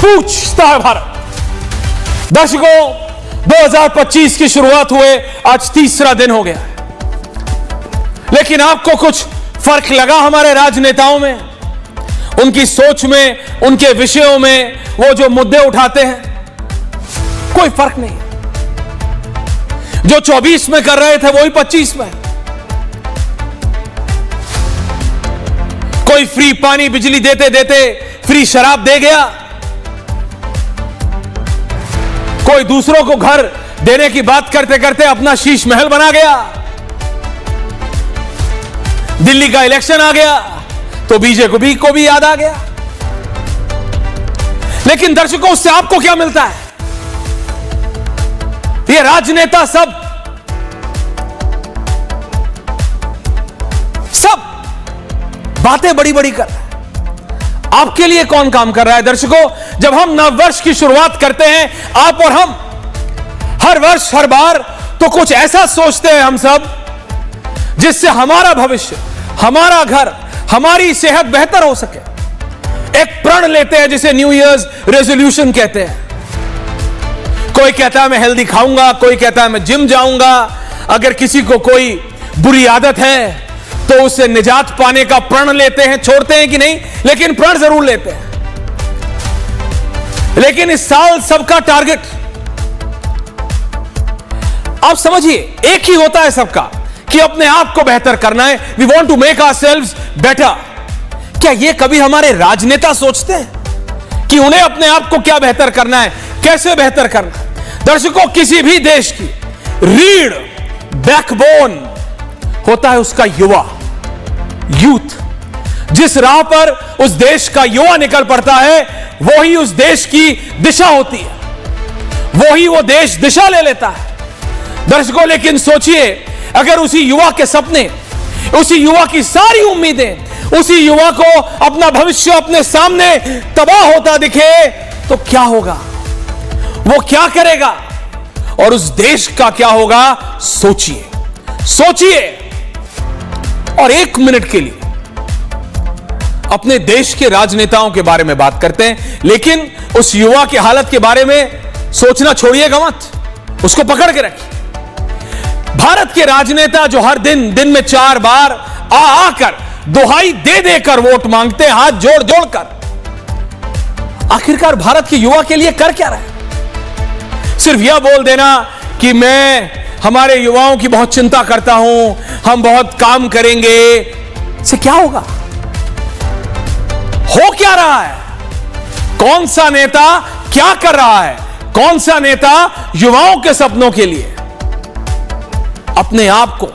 पूछता है भारत। दर्शकों, 2025 की शुरुआत हुए आज तीसरा दिन हो गया है, लेकिन आपको कुछ फर्क लगा हमारे राजनेताओं में, उनकी सोच में, उनके विषयों में, वो जो मुद्दे उठाते हैं? कोई फर्क नहीं। जो 24 में कर रहे थे वही 25 में। कोई फ्री पानी बिजली देते देते फ्री शराब दे गया, कोई दूसरों को घर देने की बात करते करते अपना शीश महल बना गया। दिल्ली का इलेक्शन आ गया तो बीजेपी को भी याद आ गया। लेकिन दर्शकों, उससे आपको क्या मिलता है? ये राजनेता सब बातें बड़ी बड़ी कर रहा है। आपके लिए कौन काम कर रहा है? दर्शकों, जब हम नववर्ष की शुरुआत करते हैं, आप और हम हर वर्ष हर बार तो कुछ ऐसा सोचते हैं हम सब जिससे हमारा भविष्य, हमारा घर, हमारी सेहत बेहतर हो सके। एक प्रण लेते हैं जिसे न्यू ईयर्स रेजोल्यूशन कहते हैं। कोई कहता है मैं हेल्दी खाऊंगा, कोई कहता है मैं जिम जाऊंगा। अगर किसी को कोई बुरी आदत है तो उससे निजात पाने का प्रण लेते हैं। छोड़ते हैं कि नहीं? लेकिन प्रण जरूर लेते हैं। लेकिन इस साल सबका टारगेट, आप समझिए, एक ही होता है सबका कि अपने आप को बेहतर करना है। We want to make ourselves better. क्या ये कभी हमारे राजनेता सोचते हैं कि उन्हें अपने आप को क्या बेहतर करना है, कैसे बेहतर करना है? दर्शकों, किसी भी देश की रीढ़, बैकबोन होता है उसका युवा, यूथ। जिस राह पर उस देश का युवा निकल पड़ता है, वो ही उस देश की दिशा होती है, वो ही वो देश दिशा ले लेता है। दर्शकों, लेकिन सोचिए, अगर उसी युवा के सपने, उसी युवा की सारी उम्मीदें, उसी युवा को अपना भविष्य अपने सामने तबाह होता दिखे तो क्या होगा? वो क्या करेगा और उस देश का क्या होगा? सोचिए, सोचिए। और एक मिनट के लिए अपने देश के राजनेताओं के बारे में बात करते हैं, लेकिन उस युवा की हालत के बारे में सोचना छोड़िएगा मत, उसको पकड़ के रखिए। भारत के राजनेता जो हर दिन में 4 बार आकर दुहाई दे देकर वोट मांगते हैं, हाथ जोड़ जोड़ कर, आखिरकार भारत के युवा के लिए कर क्या रहे हैं? सिर्फ यह बोल देना कि मैं हमारे युवाओं की बहुत चिंता करता हूं, हम बहुत काम करेंगे, से क्या होगा? हो क्या रहा है? कौन सा नेता क्या कर रहा है? कौन सा नेता युवाओं के सपनों के लिए अपने आप को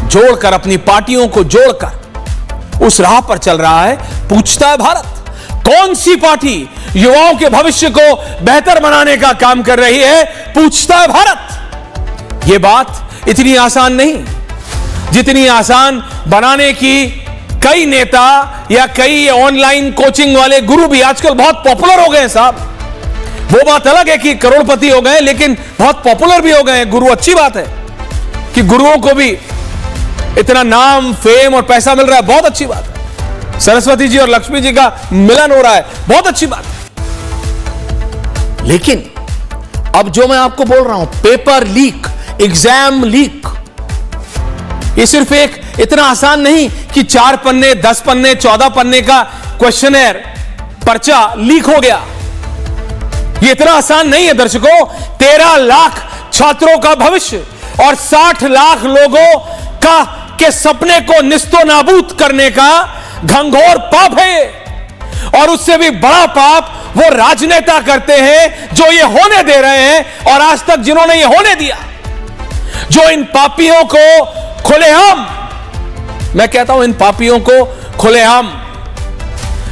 जोड़कर, अपनी पार्टियों को जोड़कर उस राह पर चल रहा है? पूछता है भारत। कौन सी पार्टी युवाओं के भविष्य को बेहतर बनाने का काम कर रही है? पूछता है भारत। यह बात इतनी आसान नहीं जितनी आसान बनाने की कई नेता या कई ऑनलाइन कोचिंग वाले गुरु भी आजकल बहुत पॉपुलर हो गए हैं साहब। वो बात अलग है कि करोड़पति हो गए, लेकिन बहुत पॉपुलर भी हो गए हैं गुरु। अच्छी बात है कि गुरुओं को भी इतना नाम, फेम और पैसा मिल रहा है, बहुत अच्छी बात है। सरस्वती जी और लक्ष्मी जी का मिलन हो रहा है, बहुत अच्छी बात है। लेकिन अब जो मैं आपको बोल रहा हूं, पेपर लीक, एग्जाम लीक, ये सिर्फ एक इतना आसान नहीं कि 4 पन्ने, 10 पन्ने, 14 पन्ने का क्वेश्चनर पर्चा लीक हो गया। ये इतना आसान नहीं है दर्शकों। 13 लाख छात्रों का भविष्य और 60 लाख लोगों का के सपने को निस्तो नाबूद करने का घंघोर पाप है। और उससे भी बड़ा पाप वो राजनेता करते हैं जो ये होने दे रहे हैं, और आज तक जिन्होंने ये होने दिया, जो इन पापियों को खुलेआम, मैं कहता हूं इन पापियों को खुलेआम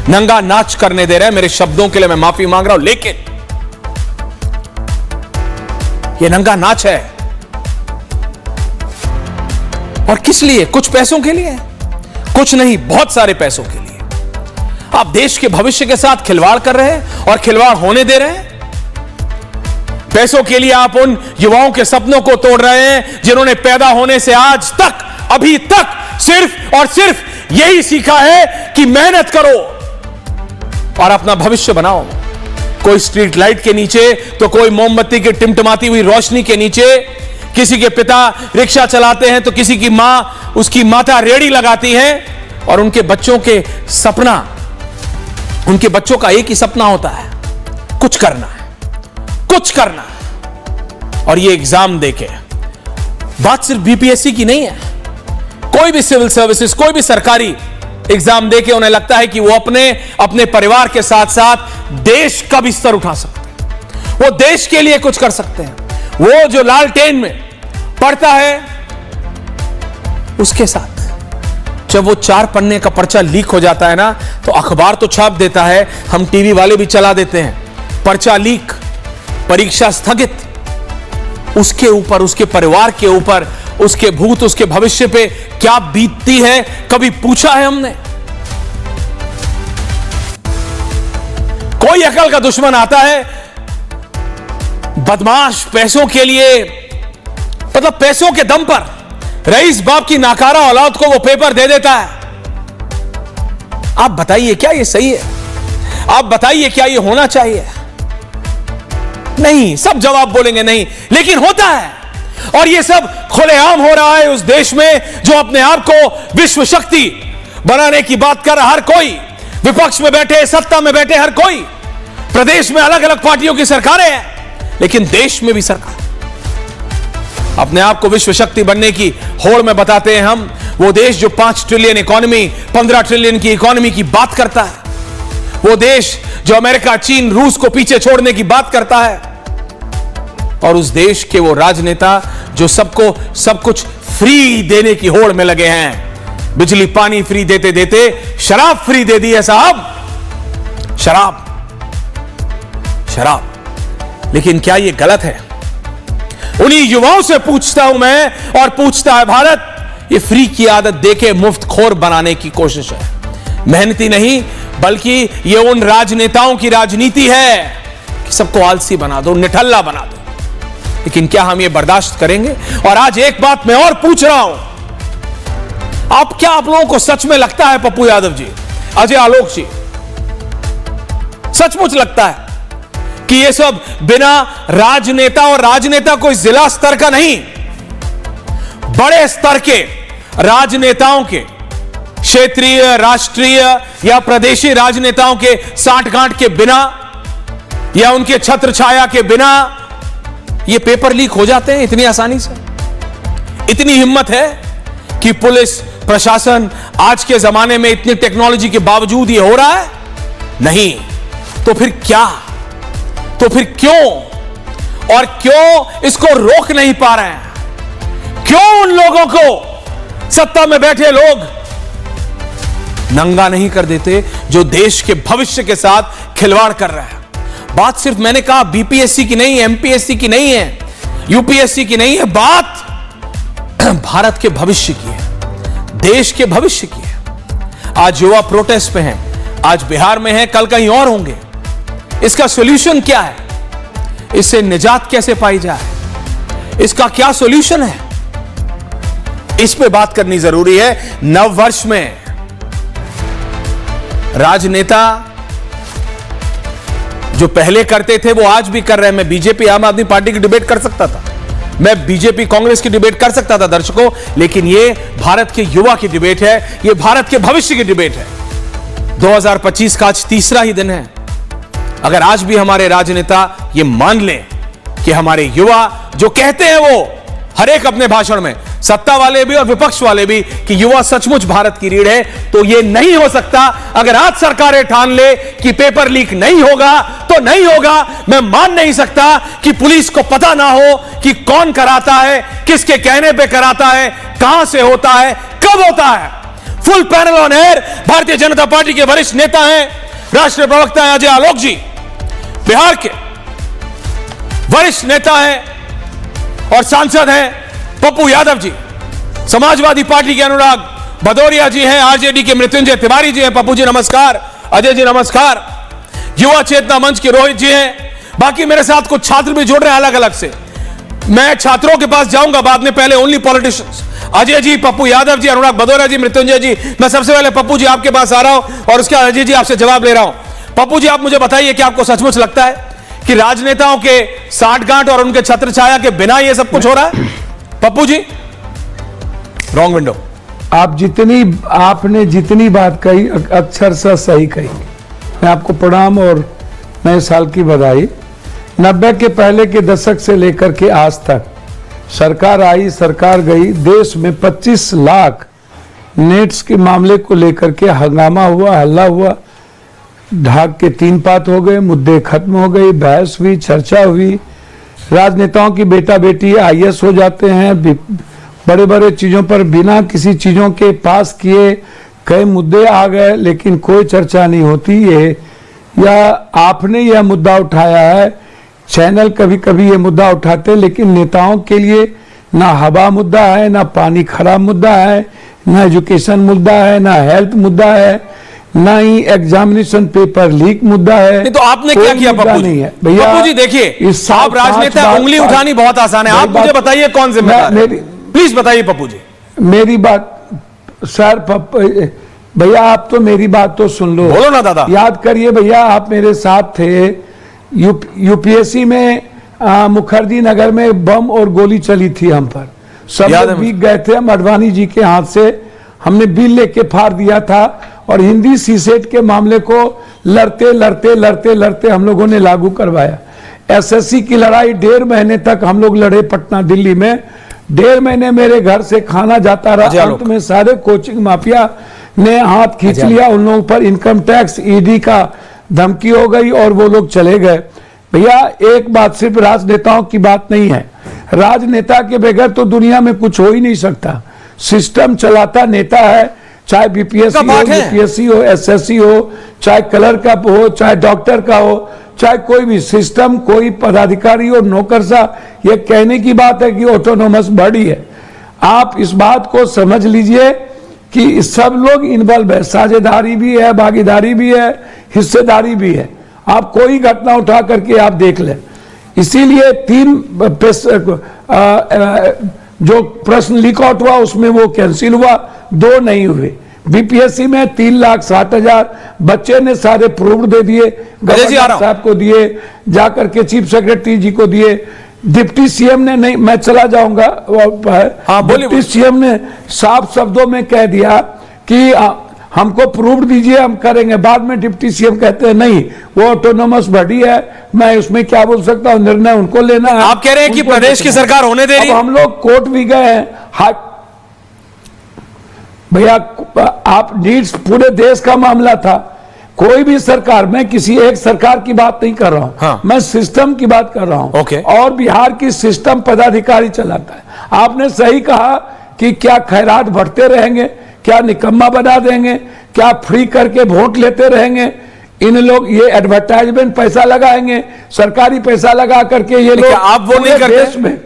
नंगा नाच करने दे रहे हैं। मेरे शब्दों के लिए मैं माफी मांग रहा हूं, लेकिन ये नंगा नाच है। और किस लिए? कुछ पैसों के लिए? कुछ नहीं, बहुत सारे पैसों के लिए। आप देश के भविष्य के साथ खिलवाड़ कर रहे हैं और खिलवाड़ होने दे रहे हैं। पैसों के लिए आप उन युवाओं के सपनों को तोड़ रहे हैं जिन्होंने पैदा होने से आज तक, अभी तक सिर्फ और सिर्फ यही सीखा है कि मेहनत करो और अपना भविष्य बनाओ। कोई स्ट्रीट लाइट के नीचे, तो कोई मोमबत्ती की टिमटिमाती हुई रोशनी के नीचे, किसी के पिता रिक्शा चलाते हैं तो किसी की मां, उसकी माता रेड़ी लगाती है, और उनके बच्चों के सपना, उनके बच्चों का एक ही सपना होता है, कुछ करना है, कुछ करना है। और ये एग्जाम देके, बात सिर्फ बीपीएससी की नहीं है, कोई भी सिविल सर्विसेज, कोई भी सरकारी एग्जाम देके उन्हें लगता है कि वो अपने परिवार के साथ साथ देश का भी स्तर उठा सकते हैं, वो देश के लिए कुछ कर सकते हैं। वो जो लालटेन में पढ़ता है, उसके साथ जब वो 4 पन्ने का पर्चा लीक हो जाता है ना, तो अखबार तो छाप देता है, हम टीवी वाले भी चला देते हैं, पर्चा लीक, परीक्षा स्थगित। उसके ऊपर, उसके परिवार के ऊपर, उसके भूत, उसके भविष्य पे क्या बीतती है, कभी पूछा है हमने? कोई अकल का दुश्मन आता है, बदमाश पैसों के लिए, मतलब पैसों के दम पर रईस बाप की नाकारा औलाद को वो पेपर दे देता है। आप बताइए क्या ये सही है? आप बताइए क्या ये होना चाहिए? नहीं, सब जवाब बोलेंगे नहीं, लेकिन होता है। और ये सब खुलेआम हो रहा है उस देश में जो अपने आप को विश्व शक्ति बनाने की बात कर रहा हर कोई, विपक्ष में बैठे, सत्ता में बैठे हर कोई। प्रदेश में अलग अलग पार्टियों की सरकारें हैं, लेकिन देश में भी सरकार अपने आप को विश्व शक्ति बनने की होड़ में बताते हैं हम। वो देश जो 5 ट्रिलियन इकोनॉमी, 15 ट्रिलियन की इकोनॉमी की बात करता है, वो देश जो अमेरिका, चीन, रूस को पीछे छोड़ने की बात करता है, और उस देश के वो राजनेता जो सबको सब कुछ फ्री देने की होड़ में लगे हैं। बिजली पानी फ्री देते देते शराब फ्री दे दी है साहब, शराब, शराब। लेकिन क्या ये गलत है? उन्हीं युवाओं से पूछता हूं मैं, और पूछता है भारत, ये फ्री की आदत देके मुफ्तखोर बनाने की कोशिश है। मेहनती नहीं, बल्कि ये उन राजनेताओं की राजनीति है कि सबको आलसी बना दो, निठल्ला बना दो। लेकिन क्या हम ये बर्दाश्त करेंगे? और आज एक बात मैं और पूछ रहा हूं, आप लोगों को सच में लगता है, पप्पू यादव जी, अजय आलोक जी, सचमुच लगता है कि ये सब बिना राजनेता, और राजनेता कोई जिला स्तर का नहीं, बड़े स्तर के राजनेताओं के, क्षेत्रीय, राष्ट्रीय या प्रदेशी राजनेताओं के साठगांठ के बिना या उनके छत्र छाया के बिना ये पेपर लीक हो जाते हैं इतनी आसानी से? इतनी हिम्मत है कि पुलिस प्रशासन, आज के जमाने में इतनी टेक्नोलॉजी के बावजूद ये हो रहा है? नहीं। तो फिर क्या? तो फिर क्यों? और क्यों इसको रोक नहीं पा रहे हैं? क्यों उन लोगों को, सत्ता में बैठे लोग, नंगा नहीं कर देते जो देश के भविष्य के साथ खिलवाड़ कर रहा है? बात सिर्फ मैंने कहा बीपीएससी की नहीं है, एमपीएससी की नहीं है, यूपीएससी की नहीं है, बात भारत के भविष्य की है, देश के भविष्य की है। आज युवा प्रोटेस्ट पे हैं, आज बिहार में हैं, कल कहीं और होंगे। इसका सॉल्यूशन क्या है? इससे निजात कैसे पाई जाए? इसका क्या सॉल्यूशन है? इस पे बात करनी जरूरी है। नव वर्ष में राजनेता जो पहले करते थे वो आज भी कर रहे हैं। मैं बीजेपी आम आदमी पार्टी की डिबेट कर सकता था, मैं बीजेपी कांग्रेस की डिबेट कर सकता था दर्शकों, लेकिन ये भारत के युवा की डिबेट है, ये भारत के भविष्य की डिबेट है। 2025 का आज तीसरा ही दिन है। अगर आज भी हमारे राजनेता ये मान लें कि हमारे युवा जो कहते हैं वो हर एक अपने भाषण में, सत्ता वाले भी और विपक्ष वाले भी, कि युवा सचमुच भारत की रीढ़ है, तो ये नहीं हो सकता। अगर आज सरकारें ठान ले कि पेपर लीक नहीं होगा तो नहीं होगा। मैं मान नहीं सकता कि पुलिस को पता ना हो कि कौन कराता है, किसके कहने पे कराता है, कहां से होता है, कब होता है। Full panel on air. Bharatiya Janata party के वरिष्ठ नेता हैं, राष्ट्रीय प्रवक्ता हैं अजय आलोक जी, बिहार के वरिष्ठ नेता हैं और सांसद हैं पप्पू यादव जी, समाजवादी पार्टी के अनुराग भदौरिया जी हैं, आरजेडी के मृत्युंजय तिवारी जी हैं। पप्पू जी नमस्कार, अजय जी नमस्कार। युवा चेतना मंच के रोहित जी हैं। बाकी मेरे साथ कुछ छात्र भी जुड़ रहे हैं अलग अलग से। मैं छात्रों के पास जाऊंगा बाद में, पहले ओनली पॉलिटिशियंस। अजय जी, पप्पू यादव जी, अनुराग भदौरिया जी, मृत्युंजय जी। मैं सबसे पहले पप्पू जी आपके पास आ रहा हूं और उसके अजय जी आपसे जवाब ले रहा हूं। पप्पू जी, आप मुझे बताइए कि आपको सचमुच लगता है कि राजनेताओं के साठगांठ और उनके छत्र छाया के बिना यह सब कुछ हो रहा है? Pappu ji, wrong window. आपने जितनी बात कही अक्षरशः सही कही। मैं आपको प्रणाम और नए साल की बधाई। 90 के पहले के दशक से लेकर के आज तक सरकार आई, सरकार गई, देश में 25 लाख नेट्स के मामले को लेकर के हंगामा हुआ, हल्ला हुआ, ढाक के 3 पात हो गए, मुद्दे खत्म हो गई, बहस हुई, चर्चा हुई। राजनेताओं की बेटा बेटी IAS हो जाते हैं, बड़े बड़े चीजों पर बिना किसी चीजों के पास किए कई मुद्दे आ गए, लेकिन कोई चर्चा नहीं होती है। या आपने यह मुद्दा उठाया है, चैनल कभी कभी ये मुद्दा उठाते, लेकिन नेताओं के लिए ना हवा मुद्दा है, ना पानी खराब मुद्दा है, ना एजुकेशन मुद्दा है, ना हेल्थ मुद्दा है, ना ही एग्जामिनेशन पेपर लीक मुद्दा है। नहीं तो आपने क्या किया पप्पू जी? भैया पप्पू जी देखिए, आप राजनेता, उंगली उठानी बहुत आसान है, आप मुझे बताइए कौन जिम्मेदार है? प्लीज बताइए पप्पू जी। मेरी बात सर, भैया आप तो मेरी बात तो सुन लो। बोलो ना दादा। याद करिए भैया, आप मेरे साथ थे यूपीएससी में, मुखर्जी नगर में बम और गोली चली थी हम पर, सब लोग भीग गए थे। हम अडवाणी जी के हाथ से हमने बिल लेके फाड़ दिया था और हिंदी सीसेट के मामले को लड़ते लड़ते लड़ते लड़ते हम लोगों ने लागू करवाया। एसएससी की लड़ाई 1.5 महीने तक हम लोग लड़े पटना दिल्ली में, 1.5 महीने मेरे घर से खाना जाता रहा। अंत में सारे कोचिंग माफिया ने हाथ खींच लिया, उन लोगों पर इनकम टैक्स ईडी का धमकी हो गई और वो लोग चले गए। भैया एक बात सिर्फ राजनेताओं की बात नहीं है, राजनेता के बगैर तो दुनिया में कुछ हो ही नहीं सकता। सिस्टम चलाता नेता है, चाहे बीपीएससी हो, यूपीएससी हो, एसएससी हो, चाहे क्लर्क हो, चाहे डॉक्टर का हो, चाहे कोई भी सिस्टम, कोई पदाधिकारी और नौकरशाह। ये कहने की बात है कि ऑटोनोमस बॉडी है। आप इस बात को समझ लीजिए कि सब लोग इन्वॉल्व है, साझेदारी भी है, भागीदारी भी है, हिस्सेदारी भी है। आप कोई घटना उठा करके आप देख लें। इसीलिए 3 जो प्रश्न लीक आउट हुआ उसमें वो कैंसिल हुआ, 2 नहीं हुए। बीपीएससी में 3,60,000 बच्चे ने सारे प्रूफ दे दिए, गवर्नर साहब को दिए, जाकर के चीफ सेक्रेटरी जी को दिए। डिप्टी सीएम ने नहीं, मैं चला जाऊंगा। डिप्टी सीएम ने साफ शब्दों में कह दिया कि हमको प्रूफ दीजिए, हम करेंगे। बाद में डिप्टी सीएम कहते हैं नहीं, वो ऑटोनोमस बॉडी है, मैं उसमें क्या बोल सकता हूं, निर्णय उनको लेना है। आप कह रहे हैं कि प्रदेश की सरकार होने दे रही है? हम लोग कोर्ट भी गए हैं। भैया आप नीड्स पूरे देश का मामला था, कोई भी सरकार, मैं किसी एक सरकार की बात नहीं कर रहा हूं। हाँ। मैं सिस्टम की बात कर रहा हूं। और बिहार की सिस्टम पदाधिकारी चलाता है। आपने सही कहा कि क्या खैरात बढ़ते रहेंगे, क्या निकम्मा बना देंगे, क्या फ्री करके वोट लेते रहेंगे। इन लोग ये एडवर्टाइजमेंट पैसा लगाएंगे, सरकारी पैसा लगा करके ये लोग। आप वो नहीं करते देश में?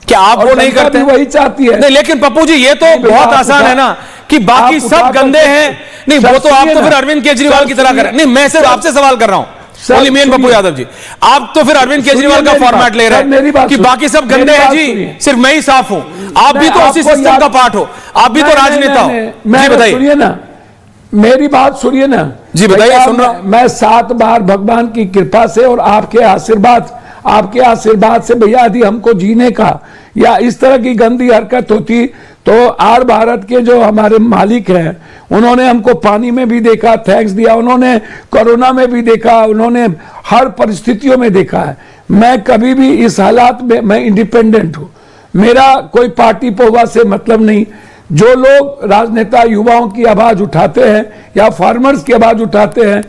क्या आप वो नहीं करते? वही चाहती है। नहीं, लेकिन पप्पू जी ये तो बहुत आसान है ना कि बाकी सब गंदे हैं। नहीं, वो तो आप तो फिर अरविंद केजरीवाल की तरह कर रहे हैं। नहीं, मैं सिर्फ आपसे सवाल कर रहा हूं, पप्पू यादव जी। आप तो फिर अरविंद केजरीवाल का फॉर्मेट ले रहे हैं कि बाकी सब गंदे हैं जी, सिर्फ मैं ही साफ हूं। आप भी तो उसी सिस्टम का पार्ट हो, आप भी तो राजनेता हो। जी बताइए। सुनिए ना, मेरी बात सुनिए ना। जी बताइए, सुन रहा हूं। मैं 7 बार भगवान की कृपा से और आपके आशीर्वाद से भैया, यदि हमको जीने का या इस तरह की गंदी हरकत होती तो आर भारत के जो हमारे मालिक हैं उन्होंने हमको पानी में भी देखा, थैंक्स दिया, उन्होंने कोरोना में भी देखा, उन्होंने हर परिस्थितियों में देखा है। मैं कभी भी इस हालात में, मैं इंडिपेंडेंट हूं, मेरा कोई पार्टी पोवा से मतलब नहीं। जो लोग राजनेता युवाओं की आवाज उठाते हैं या फार्मर्स की आवाज उठाते हैं,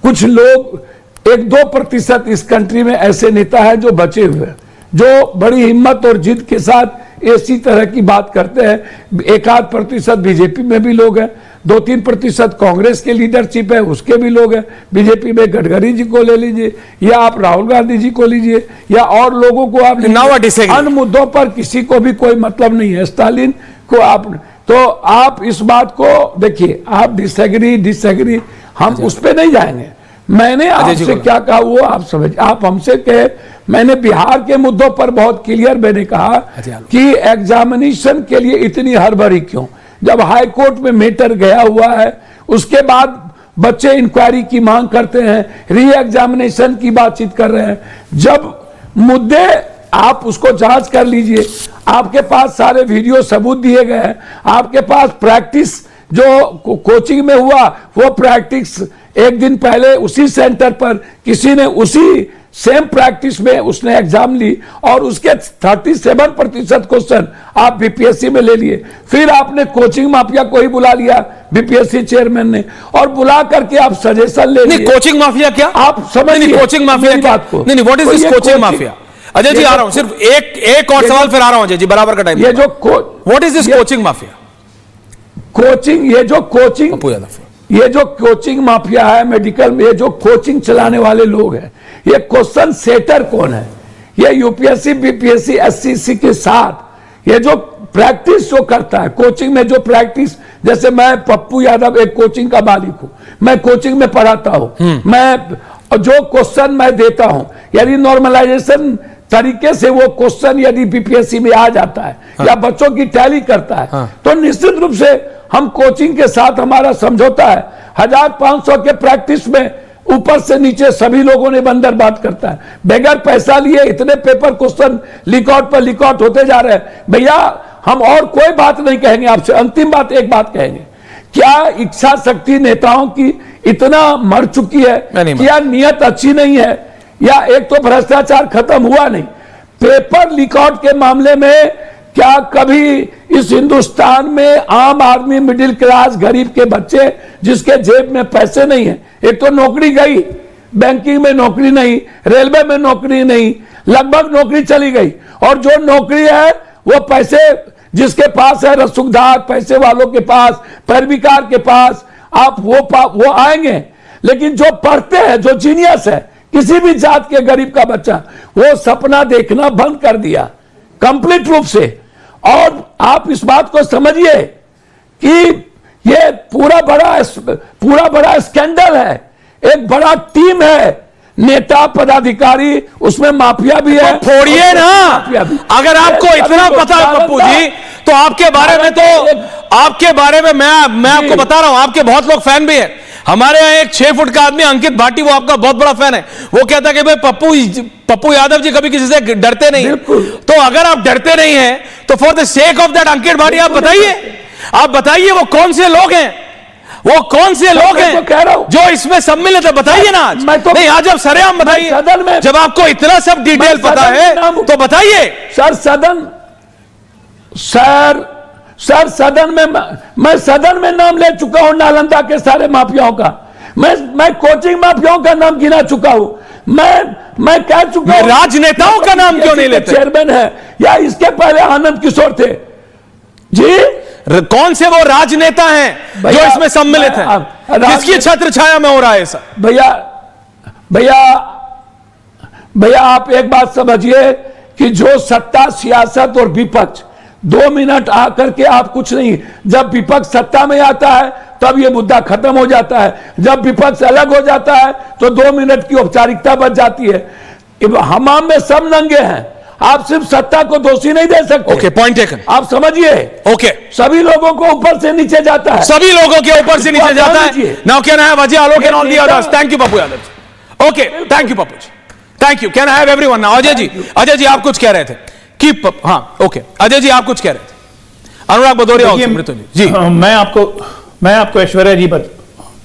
कुछ लोग 1-2% इस कंट्री में ऐसे नेता हैं जो बचे हुए हैं, जो बड़ी हिम्मत और जिद के साथ इसी तरह की बात करते हैं। 1-8% बीजेपी में भी लोग हैं, 2-3% कांग्रेस के लीडरशिप है, उसके भी लोग हैं। बीजेपी में गडकरी जी को ले लीजिए, या आप राहुल गांधी जी को लीजिए, या और लोगों को आप। अन्य मुद्दों पर किसी को भी कोई मतलब नहीं है। स्टालिन को आप, तो आप इस बात को देखिए, आप डिसएग्री हम उस पर नहीं जाएंगे। मैंने आपसे क्या कहा वो आप समझ, आप हमसे कहे, मैंने बिहार के मुद्दों पर बहुत क्लियर मैंने कहा कि एग्जामिनेशन के लिए इतनी हड़बड़ी क्यों, जब हाई कोर्ट में मैटर गया हुआ है, उसके बाद बच्चे इंक्वायरी की मांग करते हैं, री एग्जामिनेशन की बातचीत कर रहे हैं। जब मुद्दे आप उसको जांच कर लीजिए, आपके पास सारे वीडियो सबूत दिए गए हैं, आपके पास प्रैक्टिस जो कोचिंग में हुआ वो प्रैक्टिस एक दिन पहले उसी सेंटर पर किसी ने उसी सेम प्रैक्टिस में उसने एग्जाम ली और उसके 37% क्वेश्चन आप बीपीएससी में ले लिए। फिर आपने कोचिंग माफिया को ही बुला लिया बीपीएससी चेयरमैन ने, और बुला करके आप सजेशन ले लिए। कोचिंग माफिया क्या आप समझिए कोचिंग माफिया बात को। नहीं, what is this coaching mafia? Ajay ji आ रहा हूं, सिर्फ एक और सवाल फिर आ रहा हूं अजय जी, बराबर का टाइम। ये जो what is this coaching mafia? Coaching, ये जो कोचिंग माफिया है मेडिकल में, ये जो कोचिंग चलाने वाले लोग हैं, ये क्वेश्चन सेटर कौन है? ये यूपीएससी बीपीएससी एससीसी के साथ ये जो प्रैक्टिस जो करता है कोचिंग में, जो प्रैक्टिस, जैसे मैं पप्पू यादव एक कोचिंग का मालिक हूं, मैं कोचिंग में पढ़ाता हूं, मैं जो क्वेश्चन मैं देता हूं, यदि नॉर्मलाइजेशन तरीके से वो क्वेश्चन यदि बीपीएससी में आ जाता है या बच्चों की टैली करता है तो निश्चित रूप से हम कोचिंग के साथ हमारा समझौता है। 1500 के प्रैक्टिस में ऊपर से नीचे सभी लोगों ने बंदर बात करता है, बगैर पैसा लिए इतने पेपर क्वेश्चन लिकआउट पर लिकआउट होते जा रहे हैं। भैया हम और कोई बात नहीं कहेंगे आपसे, अंतिम बात एक बात कहेंगे, क्या इच्छा शक्ति नेताओं की इतना मर चुकी है? क्या नियत अच्छी नहीं है? या एक तो भ्रष्टाचार खत्म हुआ नहीं, पेपर लीकआउट के मामले में क्या कभी इस हिंदुस्तान में आम आदमी, मिडिल क्लास, गरीब के बच्चे जिसके जेब में पैसे नहीं है, एक तो नौकरी गई, बैंकिंग में नौकरी नहीं, रेलवे में नौकरी नहीं, लगभग नौकरी चली गई, और जो नौकरी है वो पैसे जिसके पास है, रसूखदार पैसे वालों के पास, पैरविकार के पास, आप वो आएंगे। लेकिन जो पढ़ते हैं, जो जीनियस है, किसी भी जात के गरीब का बच्चा, वो सपना देखना बंद कर दिया कंप्लीट रूप से। और आप इस बात को समझिए कि ये पूरा बड़ा स्कैंडल है, एक बड़ा टीम है, नेता पदाधिकारी, उसमें माफिया भी है। फोड़िए ना, अगर आपको इतना पता है पप्पू जी, तो आपके बारे में मैं आपको बता रहा हूं, आपके बहुत लोग फैन भी हैं। हमारे यहाँ एक 6 फुट का आदमी अंकित भाटी, वो आपका बहुत बड़ा फैन है, वो कहता है कि भाई पप्पू यादव जी कभी किसी से डरते नहीं। तो अगर आप डरते नहीं हैं तो for the sake of that Ankit Bhati आप बताइए वो कौन से लोग हैं, वो कौन से लोग हैं जो इसमें सम्मिलित है? बताइए ना आज। नहीं, आज आप सरेआम बताइए, जब आपको इतना सब डिटेल पता है तो बताइए। सर सदन में मैं सदन में नाम ले चुका हूं नालंदा के सारे माफियाओं का, मैं कोचिंग माफियाओं का नाम गिना चुका हूं, मैं कह चुका हूं। राजनेताओं का नाम क्यों नहीं लेते? चेयरमैन है, या इसके पहले आनंद किशोर थे जी। कौन से वो राजनेता हैं जो इसमें सम्मिलित हैं? किसकी छत्र छाया में हो रहा है ऐसा? भैया आप एक बात समझिए कि जो सत्ता, सियासत और विपक्ष 2 मिनट आकर के आप कुछ नहीं, जब विपक्ष सत्ता में आता है तब ये मुद्दा खत्म हो जाता है, जब विपक्ष अलग हो जाता है तो 2 मिनट की औपचारिकता बच जाती है। हमाम में सब नंगे हैं, आप सिर्फ सत्ता को दोषी नहीं दे सकते। Okay, point taken. आप समझिए, ओके, सभी लोगों को ऊपर से नीचे जाता है, सभी लोगों के ऊपर से नीचे जाता है। Now can I have Ajay Alok and all the others? Thank you Pappu Yadav. Okay, thank you Pappu ji, thank you. Can I have everyone now? Ajay ji आप कुछ कह रहे थे? हाँ, ओके, अजय जी आप कुछ कह रहे थे? अनुराग भदौरिया जी। मैं आपको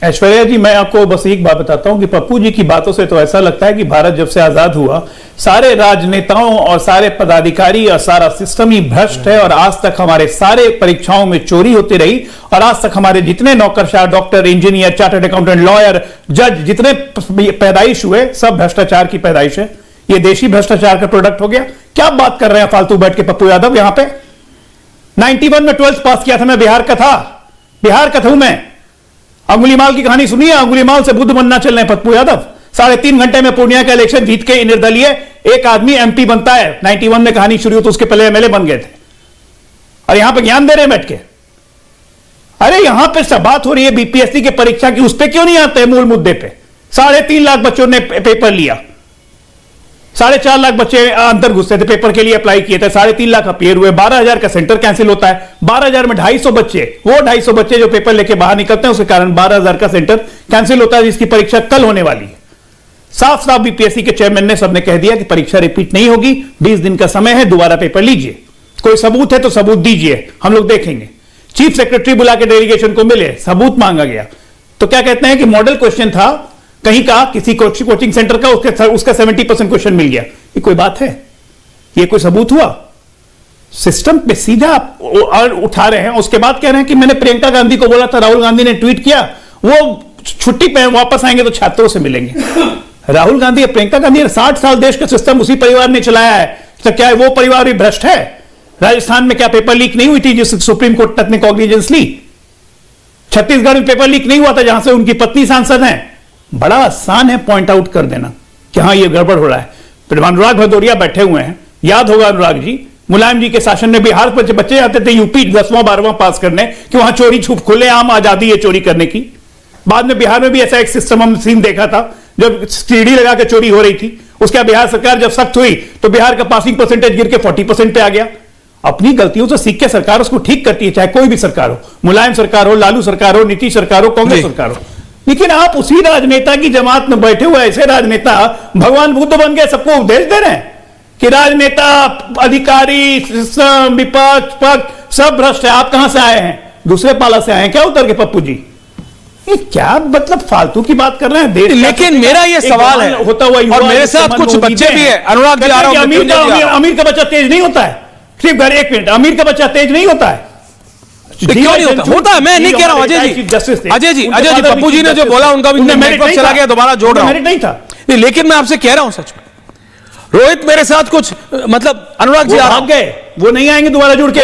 ऐश्वर्या जी मैं आपको बस एक बात बताता हूं कि पप्पू जी की बातों से तो ऐसा लगता है कि भारत जब से आजाद हुआ सारे राजनेताओं और सारे पदाधिकारी और सारा सिस्टम ही भ्रष्ट है, और आज तक हमारे सारे परीक्षाओं में चोरी होती रही, और आज तक हमारे जितने नौकरशाह, doctor, engineer, chartered accountant, lawyer, जज, जितने पैदाइश हुए सब भ्रष्टाचार की पैदाइश है। ये देशी भ्रष्टाचार का प्रोडक्ट हो गया। क्या बात कर रहे हैं फालतू बैठ के पप्पू यादव? यहां पे 91 में 12th पास किया था, मैं बिहार का था मैं। अंगुलीमाल की कहानी सुनिए, अंगुलीमाल से बुद्ध बनना चल रहे हैं पप्पू यादव। 3.5 घंटे में पूर्णिया का इलेक्शन जीत के निर्दलीय एक आदमी एमपी बनता है। 91 में कहानी शुरू हुई तो उसके पहले एमएलए बन गए थे, और यहां पे ज्ञान दे रहे हैं बैठ के। अरे यहां पे सब बात हो रही है बीपीएससी की परीक्षा की, उस पर क्यों नहीं आते मूल मुद्दे पे? 3.5 लाख बच्चों ने पेपर लिया, 4.5 लाख बच्चे अंदर घुसते थे, पेपर के लिए अप्लाई किए थे, 3.5 लाख अपीयर हुए, 12,000 का सेंटर कैंसिल होता है, 12,000 में 250 बच्चे, वो 250 बच्चे जो पेपर लेके बाहर निकलते हैं उसके कारण 12,000 का सेंटर कैंसिल होता है, जिसकी परीक्षा कल होने वाली है। साफ साफ बीपीएससी के चेयरमैन ने सबने कह दिया कि परीक्षा रिपीट नहीं होगी, 20 दिन का समय है, दोबारा पेपर लीजिए, कोई सबूत है तो सबूत दीजिए, हम लोग देखेंगे। चीफ सेक्रेटरी बुला के डेलीगेशन को मिले, सबूत मांगा गया, तो क्या कहते हैं कि मॉडल क्वेश्चन था कहीं का, किसी कोचिंग सेंटर का, उसका 70% क्वेश्चन मिल गया। ये कोई बात है? ये कोई सबूत हुआ? सिस्टम पे सीधा आप उठा रहे हैं, उसके बाद कह रहे हैं कि मैंने प्रियंका गांधी को बोला था, राहुल गांधी ने ट्वीट किया, वो छुट्टी पे वापस आएंगे तो छात्रों से मिलेंगे। राहुल गांधी या प्रियंका गांधी ने 60 साल देश का सिस्टम उसी परिवार ने चलाया है, तो क्या वो परिवार भी भ्रष्ट है? राजस्थान में क्या पेपर लीक नहीं हुई थी जिस सुप्रीम कोर्ट तक ने कॉग्निजेंस ली? छत्तीसगढ़ में पेपर लीक नहीं हुआ था जहां से उनकी पत्नी सांसद है? बड़ा आसान है पॉइंट आउट कर देना कि हाँ ये गड़बड़ हो रहा है। फिर अनुराग भदौरिया बैठे हुए हैं, याद होगा अनुराग जी, मुलायम जी के शासन में बिहार पर बच्चे जाते थे यूपी 10वां 12वां पास करने कि वहां चोरी छुप खुलेआम आजादी है चोरी करने की। बाद में बिहार में भी ऐसा एक सिस्टम हम सीन देखा था, जब सीढ़ी लगा के चोरी हो रही थी, उसके बाद बिहार सरकार जब सख्त हुई तो बिहार का पासिंग परसेंटेज गिर के 40% पे आ गया। अपनी गलतियों से सीख के सरकार उसको ठीक करती है, चाहे कोई भी सरकार हो, मुलायम सरकार हो, लालू सरकार हो, नीतीश सरकार हो, कांग्रेस सरकार हो। लेकिन आप उसी राजनेता की जमात में बैठे हुए ऐसे राजनेता भगवान बुद्ध बन गए, सबको उपदेश दे रहे हैं कि राजनेता, अधिकारी, विपक्ष, पक्ष सब भ्रष्ट है। आप कहां से आए हैं? दूसरे पाला से आए हैं क्या उतर के पप्पू जी? ये क्या मतलब फालतू की बात कर रहे हैं देश? लेकिन मेरा ये सवाल है, होता हुआ और मेरे साथ कुछ बच्चे भी है, अनुराग जी आ रहा हूं, अमीर का बच्चा तेज नहीं होता है, सिर्फ घर एक मिनट, अमीर का बच्चा तेज नहीं होता है। क्यों नहीं होता? होता है, मैं नहीं कह रहा हूं। अजय जी पप्पू जी ने जो बोला उनका भी नेटवर्क चला गया, दोबारा जोड़ रहा हूं, नहीं था। लेकिन मैं आपसे कह रहा हूं सच में, रोहित मेरे साथ कुछ मतलब अनुराग जी आ गए, वो नहीं आएंगे दोबारा जुड़ के,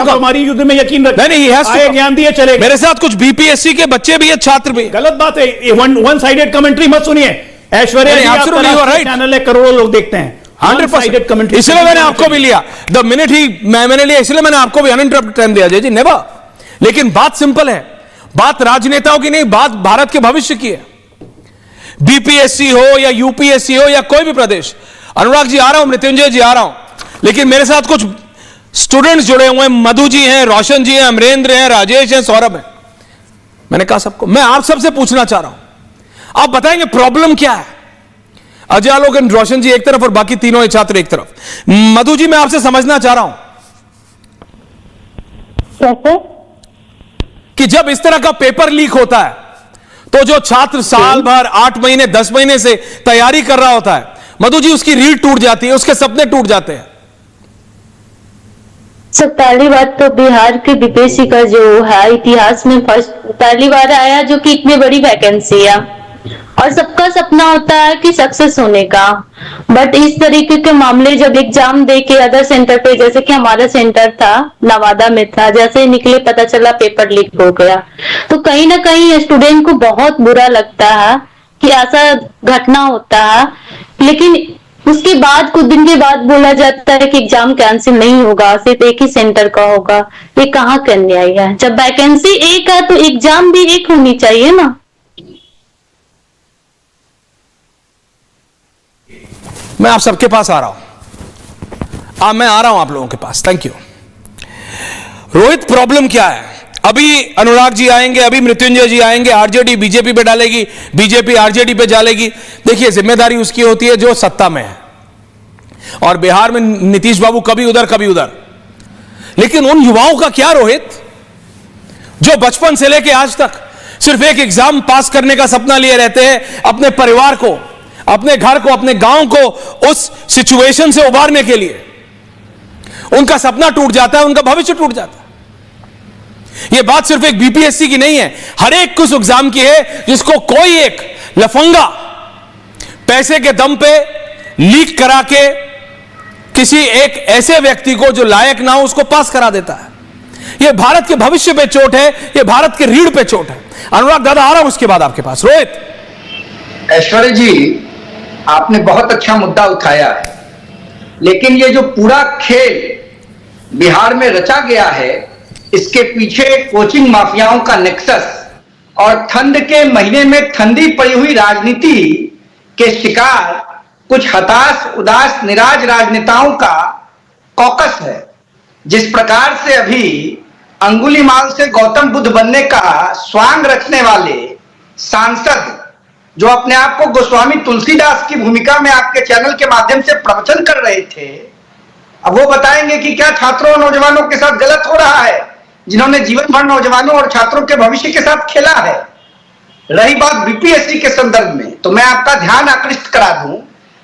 हमारी युद्ध में यकीन रखते हैं, ज्ञान दिए चले। मेरे साथ कुछ बीपीएससी के बच्चे भी है, छात्र भी। गलत बात है, वन साइडेड कमेंट्री मत सुनिए। ऐश्वर्या चैनल है, करोड़ों लोग देखते हैं, 100% कमेंट्री, इसलिए मैंने आपको भी लिया, द मिनट ही मैंने लिया, इसलिए मैंने आपको भी अनइंटरप्टेड टाइम दिया। जी नेवर। लेकिन बात सिंपल है, बात राजनेताओं की नहीं, बात भारत के भविष्य की है। बीपीएससी हो या यूपीएससी हो या कोई भी प्रदेश, अनुराग जी आ रहा हूं, मृत्युंजय जी आ रहा हूं, लेकिन मेरे साथ कुछ स्टूडेंट्स जुड़े हुए हैं, मधु जी हैं, रोशन जी हैं, अमरेंद्र हैं, राजेश हैं, सौरभ हैं। मैंने कहा सबको, मैं आप सबसे पूछना चाह रहा हूं, आप बताएंगे प्रॉब्लम क्या है? अजय आलोक एंड रोशन जी एक तरफ और बाकी तीनों ही छात्र एक तरफ। मधु जी मैं आपसे समझना चाह रहा हूं कैसे कि जब इस तरह का पेपर लीक होता है तो जो छात्र साल भर 8 महीने 10 महीने से तैयारी कर रहा होता है, मधु जी उसकी रीढ़ टूट जाती है, उसके सपने टूट जाते हैं। सर पहली बात तो बिहार के बीपीएससी का जो है इतिहास में पहली बार आया जो कि इतनी बड़ी वैकेंसी है, और सबका सपना होता है कि सक्सेस होने का। बट इस तरीके के मामले जब एग्जाम दे के अदर सेंटर पे, जैसे कि हमारा सेंटर था नवादा में था, जैसे ही निकले पता चला पेपर लीक हो गया, तो कहीं ना कहीं स्टूडेंट को बहुत बुरा लगता है कि ऐसा घटना होता है। लेकिन उसके बाद कुछ दिन के बाद बोला जाता है कि एग्जाम कैंसिल नहीं होगा, सिर्फ एक ही सेंटर का होगा। ये कहाँ का न्याय है? जब वैकेंसी एक है तो एग्जाम भी एक होनी चाहिए ना। मैं आप सबके पास आ रहा हूं, मैं आ रहा हूं आप लोगों के पास। Thank you. रोहित प्रॉब्लम क्या है? अभी अनुराग जी आएंगे, अभी मृत्युंजय जी आएंगे, आरजेडी बीजेपी पे डालेगी, बीजेपी आरजेडी पे डालेगी। देखिए जिम्मेदारी उसकी होती है जो सत्ता में है, और बिहार में नीतीश बाबू कभी उधर कभी उधर। लेकिन उन युवाओं का क्या रोहित, जो बचपन से लेकर आज तक सिर्फ एक एग्जाम पास करने का सपना लिए रहते हैं, अपने परिवार को, अपने घर को, अपने गांव को उस सिचुएशन से उबारने के लिए उनका सपना टूट जाता है, उनका भविष्य टूट जाता है। यह बात सिर्फ एक बीपीएससी की नहीं है, हर एक कुछ एग्जाम की है जिसको कोई एक लफंगा पैसे के दम पे लीक करा के किसी एक ऐसे व्यक्ति को जो लायक ना हो उसको पास करा देता है। यह भारत के भविष्य पे चोट है, यह भारत के रीढ़ पे चोट है। अनुराग दादा आ रहा हूं उसके बाद आपके पास। रोहित। ऐश्वर्या जी, आपने बहुत अच्छा मुद्दा उठाया है, लेकिन ये जो पूरा खेल बिहार में रचा गया है, इसके पीछे कोचिंग माफियाओं का नेक्सस और ठंड के महीने में ठंडी पड़ी हुई राजनीति के शिकार कुछ हताश, उदास, निराश राजनेताओं का कॉकस है। जिस प्रकार से अभी अंगुलीमाल से गौतम बुद्ध बनने का स्वांग रचने वाले सांसद जो अपने आप को गोस्वामी तुलसीदास की भूमिका में आपके चैनल के माध्यम से प्रवचन कर रहे थे, अब वो बताएंगे कि क्या छात्रों और नौजवानों के साथ गलत हो रहा है, जिन्होंने जीवन भर नौजवानों और छात्रों के भविष्य के साथ खेला है। रही बात बीपीएससी के संदर्भ में, तो मैं आपका ध्यान आकृष्ट करा दूं,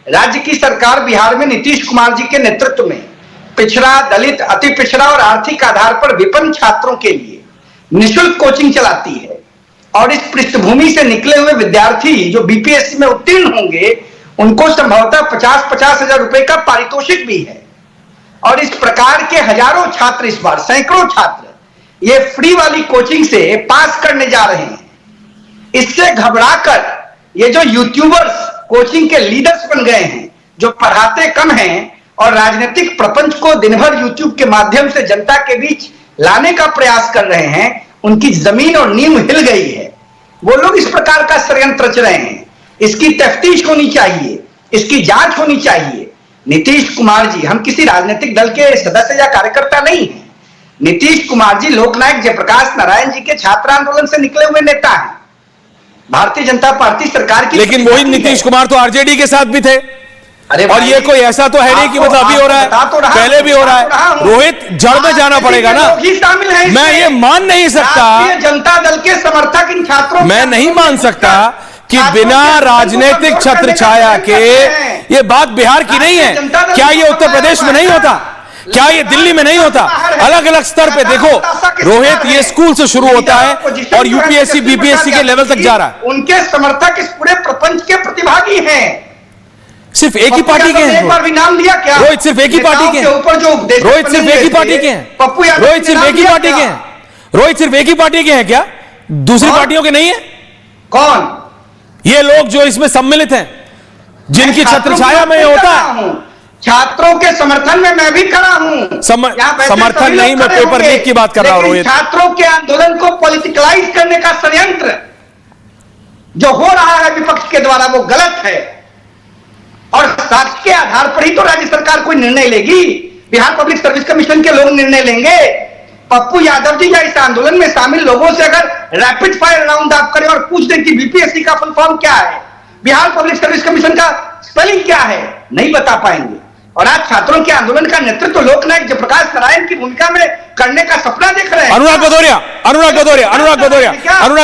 राज्य की सरकार बिहार में नीतीश कुमार जी के नेतृत्व में पिछड़ा, दलित, अति पिछड़ा और आर्थिक आधार पर विपन्न छात्रों के लिए निःशुल्क कोचिंग चलाती है। और इस पृष्ठभूमि से निकले हुए विद्यार्थी जो बीपीएससी में उत्तीर्ण होंगे, उनको संभवतः 50-50 हजार रुपए का पारितोषिक भी है। और इस प्रकार के हजारों छात्र, इस बार सैकड़ों छात्र ये फ्री वाली कोचिंग से पास करने जा रहे हैं। इससे घबराकर ये जो यूट्यूबर्स कोचिंग के लीडर्स बन गए हैं, जो पढ़ाते कम हैं और राजनीतिक प्रपंच को दिन भर यूट्यूब के माध्यम से जनता के बीच लाने का प्रयास कर रहे हैं, उनकी जमीन और नींव हिल गई है। वो लोग इस प्रकार का षड्यंत्र रच रहे हैं। इसकी तफ्तीश होनी चाहिए, इसकी जांच होनी चाहिए। नीतीश कुमार जी, हम किसी राजनीतिक दल के सदस्य या कार्यकर्ता नहीं हैं। नीतीश कुमार जी लोकनायक जयप्रकाश नारायण जी के छात्र आंदोलन से निकले हुए नेता हैं, भारतीय जनता पार्टी सरकार की। लेकिन वही नीतीश कुमार तो आरजेडी के साथ भी थे। अरे और ये कोई ऐसा तो है नहीं कि मतलब अभी हो रहा है, पहले भी हो रहा है। रोहित, जड़ में जाना पड़ेगा ना। मैं ये मान नहीं सकता, जनता दल के समर्थक इन छात्रों, मैं नहीं मान सकता कि बिना राजनीतिक छत्र छाया के ये बात बिहार की नहीं है। क्या ये उत्तर प्रदेश में नहीं होता? क्या ये दिल्ली में नहीं होता? अलग अलग स्तर पे देखो रोहित, ये स्कूल से शुरू होता है और यूपीएससी बीपीएससी के लेवल तक जा रहा है। उनके समर्थक इस पूरे प्रपंच के प्रतिभागी हैं। सिर्फ एक ही पार्टी के हैं। एक बार भी नाम लिया क्या? रोहित सिर्फ एक ही पार्टी के हैं। ऊपर जो रोहित सिर्फ एक ही पार्टी के हैं। पप्पू यादव, रोहित सिर्फ एक ही पार्टी के हैं। रोहित सिर्फ एक ही पार्टी के हैं क्या? दूसरी पार्टियों के नहीं है? कौन? ये लोग जो इसमें सम्मिलित हैं, जिनकी छत्र छाया में होता है। छात्रों के समर्थन में मैं भी खड़ा हूं। समर्थन नहीं, मैं पेपर लीक की बात कर रहा हूं रोहित। छात्रों के आंदोलन को पॉलिटिकलाइज करने का षड्यंत्र जो हो रहा है विपक्ष के द्वारा, वो गलत है। और साक्ष्य के आधार पर ही तो राज्य सरकार कोई निर्णय लेगी। बिहार पब्लिक सर्विस कमीशन के लोग निर्णय लेंगे। पप्पू यादव जी या इस आंदोलन में शामिल लोगों से अगर रैपिड फायर राउंड आप करें और पूछ दें कि बीपीएससी का फुल फॉर्म क्या है, बिहार पब्लिक सर्विस कमीशन का स्पेलिंग क्या है, नहीं बता पाएंगे। और आज छात्रों के आंदोलन का नेतृत्व लोकनायक जयप्रकाश नारायण की भूमिका में करने का सपना देख रहे हैं। अनुराग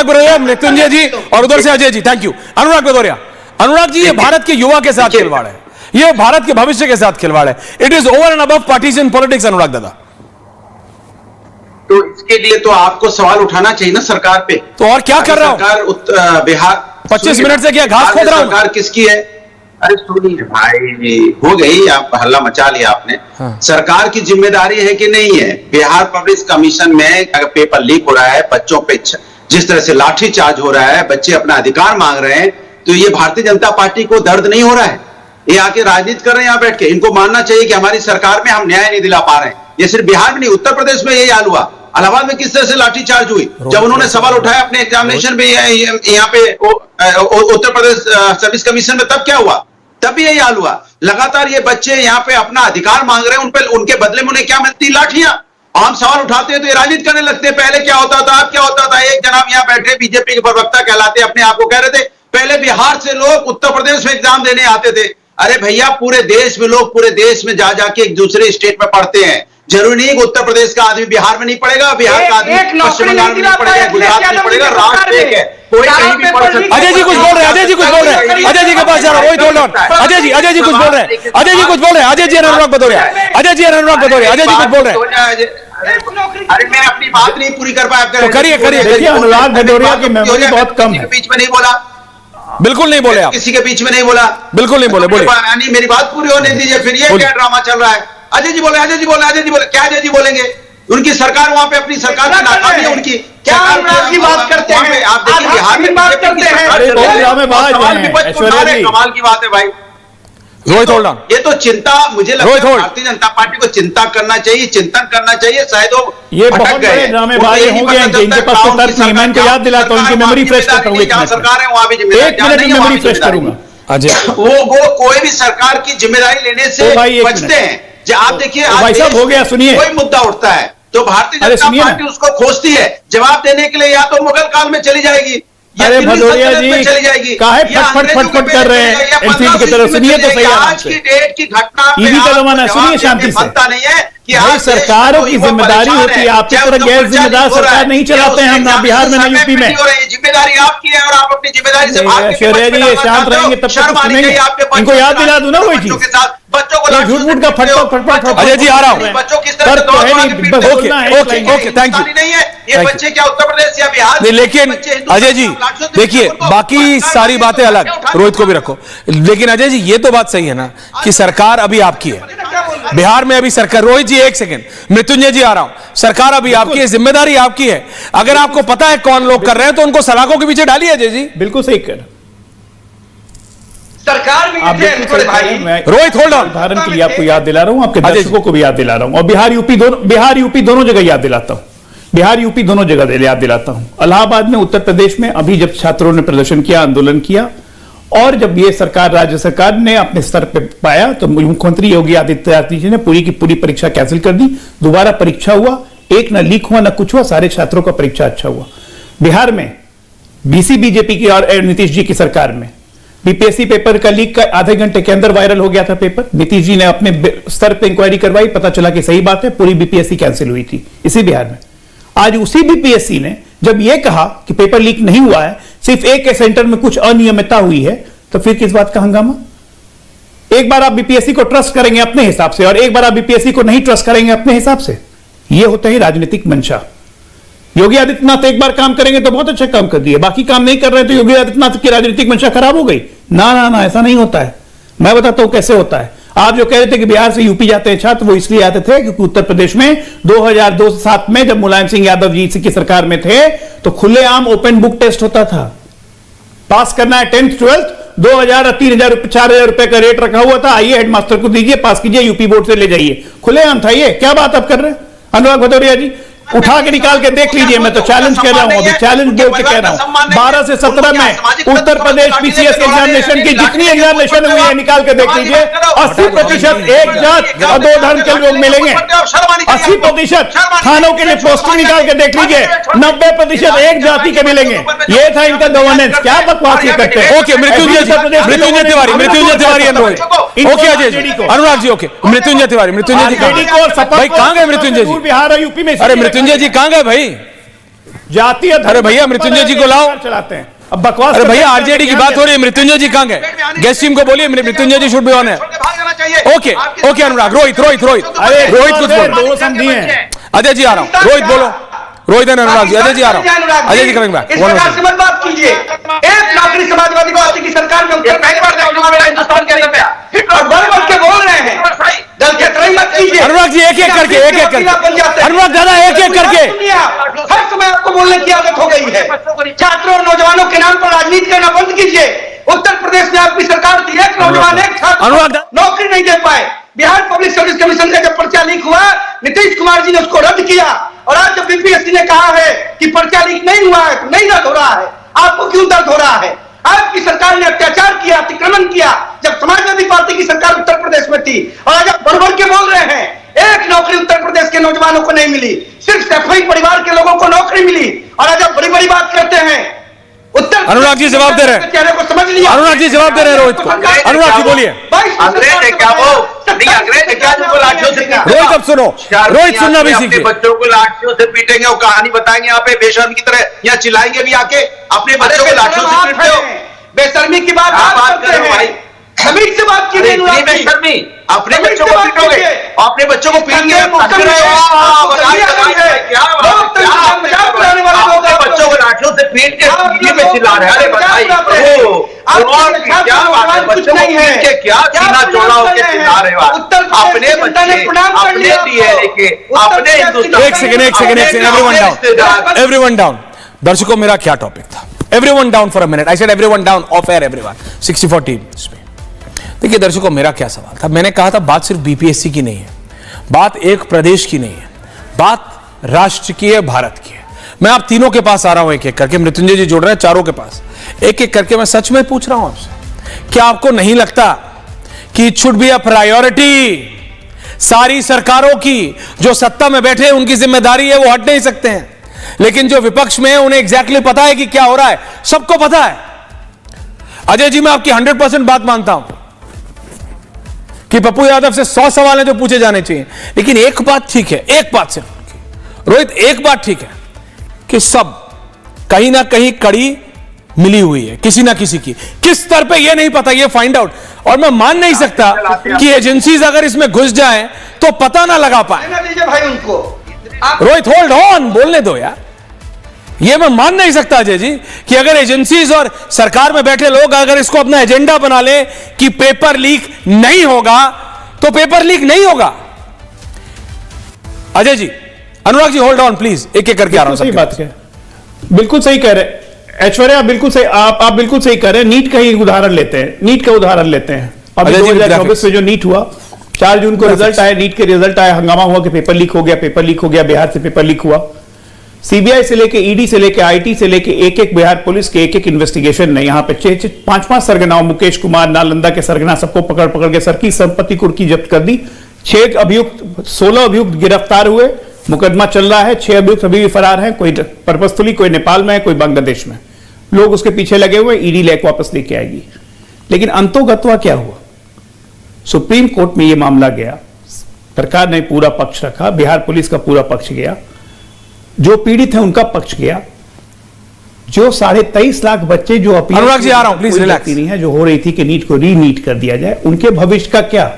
भदौरिया, मृत्युंजय जी और उधर से अजय जी, थैंक यू। अनुराग भदौरिया, अनुराग जी, ये भारत के युवा के साथ खिलवाड़ है, ये भारत के भविष्य के साथ खिलवाड़ है। It is over and above partisan politics. Anurag दादा, तो इसके लिए तो आपको सवाल उठाना चाहिए ना सरकार पे। तो और क्या कर रहा हूं? सरकार बिहार 25 मिनट से क्या घास खोद रहा हूं? सरकार किसकी है? अरे सुनिए भाई, हो गई, आप हल्ला मचा लिया आपने। हाँ। सरकार की जिम्मेदारी है कि नहीं है? बिहार पब्लिक कमीशन में अगर पेपर लीक हो रहा है, बच्चों पे जिस तरह से लाठीचार्ज हो रहा है, बच्चे अपना अधिकार मांग रहे हैं, तो ये भारतीय जनता पार्टी को दर्द नहीं हो रहा है? ये आके राजनीति कर रहे हैं यहाँ बैठ के। इनको मानना चाहिए कि हमारी सरकार में हम न्याय नहीं दिला पा रहे हैं। ये सिर्फ बिहार में नहीं, उत्तर प्रदेश में यही हाल हुआ। इलाहाबाद में किस तरह से लाठीचार्ज हुई जब उन्होंने सवाल उठाया अपने एग्जामिनेशन में यहाँ पे उत्तर प्रदेश सर्विस कमीशन में, तब क्या हुआ? तब भी यही हाल हुआ। लगातार ये बच्चे यहाँ पे अपना अधिकार मांग रहे हैं, उन पे उनके बदले में उन्हें क्या मिलती? लाठियां। हम सवाल उठाते हैं तो ये राजनीति करने लगते हैं। पहले क्या होता था, अब क्या होता था? एक जनाब यहाँ बैठे बीजेपी के प्रवक्ता कहलाते अपने आप को, कह रहे थे पहले बिहार से लोग उत्तर प्रदेश में एग्जाम देने आते थे। अरे भैया, पूरे देश में लोग पूरे देश में जा जाके एक दूसरे स्टेट में पढ़ते हैं। जरूरी नहीं कि उत्तर प्रदेश का आदमी बिहार में नहीं पढ़ेगा, बिहार का आदमी पश्चिम बंगाल में नहीं पढ़ेगा, गुजरात में पढ़ेगा। राष्ट्र एक है, कोई कहीं भी पढ़ सकता है। अजय जी कुछ बोल रहे हैं, अजय जी कुछ बोल रहे हैं, अजय जी के पास जा रहा हूं। अजय जी कुछ बोल रहे हैं, अजय जी कुछ बोल रहे हैं, अजय जी अनुराग भदौरिया, अजय जी कुछ बोल रहे हैं। अरे मैं अपनी बात नहीं पूरी कर पाया। तो करिए। देखिए, अनुराग भदौरिया की मेमोरी बहुत कम है। बीच में नहीं बोला, बिल्कुल नहीं बोले आप, किसी के बीच में नहीं बोला, बिल्कुल नहीं बोले। बोलिए, मेरी बात पूरी होने दीजिए। फिर ये क्या ड्रामा चल रहा है? अजय जी बोले, क्या अजय जी बोलेंगे? उनकी सरकार वहां पे अपनी सरकार की नाकामी है। उनकी क्या की बात करते हैं? आप देखिए बिहार में बात करते हैं। कमाल की बात है भाई। Rohit hold on. ये तो चिंता, मुझे लगता है भारतीय जनता पार्टी को चिंता करना चाहिए, चिंतन करना चाहिए। शायद वो ये बहुत बड़े ड्रामेबाज होंगे इनके पास तो तर्क नहीं। मैं इनको याद दिलाता हूँ, इनकी मेमोरी फ्रेश करता हूँ। सरकार है वहां भी एक मिनट मेमोरी फ्रेश करूंगा। अजय वो कोई भी सरकार की जिम्मेदारी लेने से ओ भाई, एक बचते मिनट। हैं। आप देखिए, आज भाई साहब, देश हो गया, में सुनिए। कोई मुद्दा उठता है तो भारतीय अरे जनता सुनिए ना। पार्टी उसको खोजती है जवाब देने के लिए, या तो मुगल काल में चली जाएगी या अरे दिल्ली भदौरिया सल्तनत में जी, चली जाएगी, काहे या फटफट अंग्रेजों के फटफट कर रहे हैं पहले चली जाएगी, या एनफील्ड की 15 तरफ? में सुनिए चली तो सही जाएगी। आराम आज से। की डेट की घटना पे टीवी का आपको जमाना है, जवाब सुनिए देने शांति से। बनता नहीं है कि भाई, आज देश सरकारों में की वो जिम्मेदारी परेशान होती है, आपकी चाहे तरह उसका गैर पर्चा जिम्मेदार लीक हो रहा सरकार है, नहीं या चलाते हैं उसके हम ना एग्जाम बिहार में, ना समय यूपी पे में। नहीं हो रही है। जिम्मेदारी आपकी है और आप अपनी जिम्मेदारी से भाग के ऐश्वर्या जी, ये शांत रहेंगे तब तक शर्म आनी सुनेंगे। चाहिए आपके इनको याद दिला दूं ना वही बच्चों चीज। के साथ, बच्चों को ये झूठ मूठ का फटफट अजय जी, आ रहा हूं। बच्चों किस तरह से तर्क तो है दौड़ नहीं, भाग बस पीटते बोलना है, हैं। Okay, okay, thank you. Hindustani नहीं है ये Thank you. बच्चे, क्या उत्तर प्रदेश या बिहार नहीं, लेकिन अजय जी देखिए, बाकी सारी बातें अलग, रोहित को भी रखो, लेकिन अजय जी ये तो बात सही है ना कि सरकार अभी आपकी है, बिहार में अभी सरकार। रोहित जी एक सेकंड, मृत्युंजय जी आ रहा हूं। सरकार अभी आपकी है, जिम्मेदारी आपकी है। अगर आपको पता है कौन लोग कर रहे हैं तो उनको सलाखों के पीछे डालिए अजय जी। बिल्कुल सही कर सरकार भी आप थे बिल्कुल थोड़े सही कह रहे भाई। हैं। मैं रोहित, hold on। उदाहरण के लिए आपको याद दिला रहा हूं, आपके अजय जी। दर्शकों को भी याद दिला रहा हूं, और बिहार यूपी दोनों जगह याद दिलाता हूं। बिहार यूपी दोनों जगह याद दिलाता हूं। इलाहाबाद में, उत्तर प्रदेश में अभी जब छात्रों ने प्रदर्शन किया, आंदोलन किया, और जब ये सरकार, राज्य सरकार ने अपने स्तर पर पाया तो मुख्यमंत्री योगी आदित्यनाथ जी ने पूरी की पूरी परीक्षा कैंसिल कर दी। दोबारा परीक्षा हुआ, एक ना लीक हुआ ना कुछ हुआ, सारे छात्रों का परीक्षा अच्छा हुआ। बिहार में बीजेपी की और नीतीश जी की सरकार में बीपीएससी पेपर का लीक का आधे घंटे के अंदर वायरल हो गया था पेपर। नीतीश जी ने अपने स्तर पे इंक्वायरी करवाई, पता चला कि सही बात है, पूरी बीपीएससी कैंसिल हुई थी इसी बिहार में। आज उसी बीपीएससी ने जब यह कहा कि पेपर लीक नहीं हुआ है, सिर्फ एक सेंटर में कुछ अनियमितता हुई है, तो फिर किस बात का हंगामा? एक बार आप बीपीएससी को ट्रस्ट करेंगे अपने हिसाब से और एक बार आप बीपीएससी को नहीं ट्रस्ट करेंगे अपने हिसाब से। यह होता है राजनीतिक मंशा। योगी आदित्यनाथ एक बार काम करेंगे तो बहुत अच्छा काम कर दिए, बाकी काम नहीं कर रहे तो योगी आदित्यनाथ की राजनीतिक मंशा खराब हो गई। ना ना ना, ऐसा नहीं होता है। मैं बताता हूं कैसे होता है। आप जो कह रहे थे कि बिहार से यूपी जाते हैं छात्र, वो इसलिए आते थे क्योंकि उत्तर प्रदेश में 2007 में जब मुलायम सिंह यादव जी की सरकार में थे तो खुलेआम ओपन बुक टेस्ट होता था। पास करना है 10th 12th, 2000 3000 4000 रुपए का रेट रखा हुआ था। आइए हेडमास्टर को दीजिए, पास कीजिए, यूपी बोर्ड से ले जाइए। खुलेआम था ये। क्या बात आप कर रहे हैं अनुराग भदौरिया जी? उठा के निकाल के देख लीजिए। मैं तो चैलेंज कर रहा हूं, अभी चैलेंज बोल के कह रहा हूं। 12 से 17 में उत्तर प्रदेश पीसीएस एग्जामिनेशन की जितनी एग्जामिनेशन हुई है निकाल के देख लीजिए। 80% एक जात और दो धर्म के लोग मिलेंगे। 80% थानों के लिए पोस्टिंग निकाल के देख लीजिए। 90% एक जाति के मिलेंगे। ये था इनका गवर्नेंस। क्या बकवास ये करते हैं? Okay, Mrityunjay Tiwari and Rohit. Okay Ajay ji, Anurag ji, okay, Mrityunjay Tiwari, Mrityunjay ji भाई कहां गए? मृत्युंजय जी बिहार और यूपी में। अरे मृत्युंजय जी कहां गए भाई? जातीय अरे भैया, मृत्युंजय जी को लाओ। चलाते हैं अब बकवास। अरे भैया, आरजेडी की बात हो रही है, मृत्युंजय जी कहां गए? गेस्ट टीम को बोलिए मृत्युंजय जी शुड बी ऑन है। ओके ओके अनुराग, रोहित अरे रोहित कुछ बोलो। दो समझी हैं। अजय जी आ रहा हूं, रोहित बोलो। रोहित एंड अनुराग जी, अजय जी आ रहा हूं। अजय जी कमिंग बैक। इस प्रकार से मत बात कीजिए। एक नौकरी समाजवादी पार्टी की सरकार में उत्तर पहली बार हिंदुस्तान के अंदर और बढ़ के बोल रहे हैं। दल के तरह मत कीजिए। अनुराग जी एक एक करके अनुराग दादा एक करके। हर समय आपको बोलने की आदत हो गई है। छात्रों और नौजवानों के नाम पर राजनीति करना बंद कीजिए। उत्तर प्रदेश में आपकी सरकार थी, एक नौजवान एक छात्र नौकरी नहीं दे पाए। बिहार पब्लिक सर्विस कमीशन का जब पर्चा लीक हुआ, नीतीश कुमार जी ने उसको रद्द किया। और आज जब बीपीएससी ने कहा है कि पर्चा लीक नहीं हुआ है, तो नहीं रद्द हो रहा है। आपको क्यों दर्द हो रहा है? आपकी सरकार ने अत्याचार किया, अतिक्रमण किया जब समाजवादी पार्टी की सरकार उत्तर प्रदेश में थी। और आज आप बढ़ के बोल रहे हैं एक नौकरी उत्तर प्रदेश के नौजवानों को नहीं मिली, सिर्फ सफाई परिवार के लोगों को नौकरी मिली। और आज आप बड़ी बड़ी बात करते हैं। उत्तर अनुराग जी जवाब दे रहे हैं। चेहरे को समझ लिया। अनुराग जी जवाब दे रहे हैं रोहित को। अनुराग जी बोलिए। अंग्रेज है क्या वो? नहीं, अंग्रेज है क्या जिनको लाठियों से पीटते? रोहित अब सुनो, रोहित सुनना भी अपने सीखिए। बच्चों को लाठियों से पीटेंगे और कहानी बताएंगे यहाँ पे बेशर्म की तरह, यहाँ चिल्लाएंगे भी आके। अपने बच्चों को लाठियों से पीटते हो? बेशर्मी की बात आप बात करते करो हैं भाई। जमीन से बात कीजिए। इतनी बेशर्मी, अपने जमीन बच्चों से को बात पीटोगे, कीजिए। अपने बच्चों को पीटेंगे। अपने बच्चों को लाठियों से पीट के टीवी में चिल्ला रहे हैं। अरे भाई, क्या बात है? बच्चों को पीट के क्या सीना चौड़ा होकर चिल्ला रहे हो? अपने बच्चे, अपने डीएनए के, अपने हिंदुस्तान। एक सेकंड, एवरीवन डाउन। दर्शकों, मेरा क्या टॉपिक था? Everyone down for a minute. I said everyone down of air, everyone 64 teams में। देखिए दर्शकों, मेरा क्या सवाल था? मैंने कहा था बात सिर्फ बीपीएससी की नहीं है, बात एक प्रदेश की नहीं है, बात राष्ट्र की है, भारत की है। मैं आप तीनों के पास आ रहा हूं एक एक करके। मृत्युंजय जी जोड़ रहे हैं चारों के पास। एक एक करके मैं सच में पूछ रहा हूं आपसे, क्या आपको नहीं लगता कि it should be a priority? सारी सरकारों की जो सत्ता में बैठे उनकी जिम्मेदारी है, वो हट नहीं सकते हैं, लेकिन जो विपक्ष में है उन्हें एग्जैक्टली पता है कि क्या हो रहा है, सबको पता है। अजय जी, मैं आपकी 100% बात मानता हूं कि पप्पू यादव से 100 सवाल हैं जो पूछे जाने चाहिए, लेकिन एक बात ठीक है, एक बात सिर्फ रोहित, एक बात ठीक है कि सब कहीं ना कहीं कड़ी मिली हुई है किसी ना किसी की। किस स्तर पे ये नहीं पता, ये फाइंड आउट। और मैं मान नहीं सकता कि एजेंसीज अगर इसमें घुस जाएं तो पता ना लगा पाए। दीजिए भाई उनको। रोहित होल्ड ऑन, बोलने दो यार। ये मैं मान नहीं सकता अजय जी कि अगर एजेंसीज और सरकार में बैठे लोग अगर इसको अपना एजेंडा बना ले कि पेपर लीक नहीं होगा तो पेपर लीक नहीं होगा। अजय जी, अनुराग जी होल्ड ऑन प्लीज, एक एक करके आ रहा हूं। सही बात है, बिल्कुल सही कह रहे ऐश्वर्या, बिल्कुल सही, आप बिल्कुल सही कह रहे हैं। नीट का ही उदाहरण लेते हैं, नीट का उदाहरण लेते हैं। अभी 2024 में जो नीट हुआ, 4 जून को रिजल्ट आया, नीट के रिजल्ट आया, हंगामा हुआ कि पेपर लीक हो गया, पेपर लीक हो गया, बिहार से पेपर लीक हुआ। सीबीआई से लेके ईडी से लेके आईटी से लेके एक बिहार पुलिस के एक इन्वेस्टिगेशन ने यहां पे 5-5 सरगनाओं, मुकेश कुमार, नालंदा के सरगना, सबको पकड़ के सर की संपत्ति कुर्की जब्त कर दी। 16 अभियुक्त गिरफ्तार हुए, मुकदमा चल रहा है। 6 अभियुक्त अभी भी फरार हैं, कोई पर्पसफुली, कोई नेपाल में है, कोई बांग्लादेश में। लोग उसके पीछे लगे हुए, ईडी लेके वापस लेके आएगी। लेकिन अंतोगत्वा क्या हुआ? सुप्रीम कोर्ट में यह मामला गया, सरकार ने पूरा पक्ष रखा, बिहार पुलिस का पूरा पक्ष गया, जो पीड़ित है उनका पक्ष गया, जो 23.5 लाख बच्चे जो अपील, अनुराग जी आ रहा हूं प्लीज, रिलैक्स नहीं है, जो हो रही थी कि नीट को रीनीट कर दिया जाए, उनके भविष्य का क्या?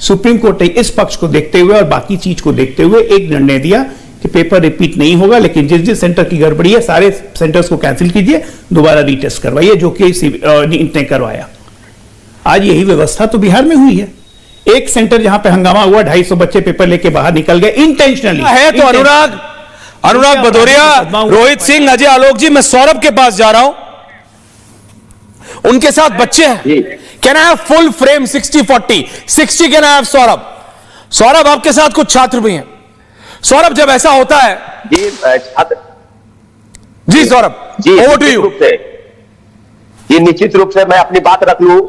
सुप्रीम कोर्ट ने इस पक्ष को देखते हुए और बाकी चीज को देखते हुए एक निर्णय दिया कि पेपर रिपीट नहीं होगा, लेकिन जिस सेंटर की गड़बड़ी है सारे सेंटर्स को कैंसिल कीजिए, दोबारा रीटेस्ट करवाइए, जो कि नीट ने करवाया। आज यही व्यवस्था तो बिहार में हुई है। एक सेंटर जहां पे हंगामा हुआ, 250 बच्चे पेपर लेके बाहर निकल गए इंटेंशनली है। तो अनुराग भदौरिया, रोहित सिंह, अजय आलोक जी, मैं सौरभ के पास जा रहा हूं, उनके साथ बच्चे हैं। Can I have full frame 60-40? 60 can I have Saurabh? Saurabh, आपके साथ कुछ छात्र भी हैं। सौरभ, जब ऐसा होता है जी छात्र, जी सौरभ, ओवर टू यू। जी निश्चित रूप से मैं अपनी बात रख लूं,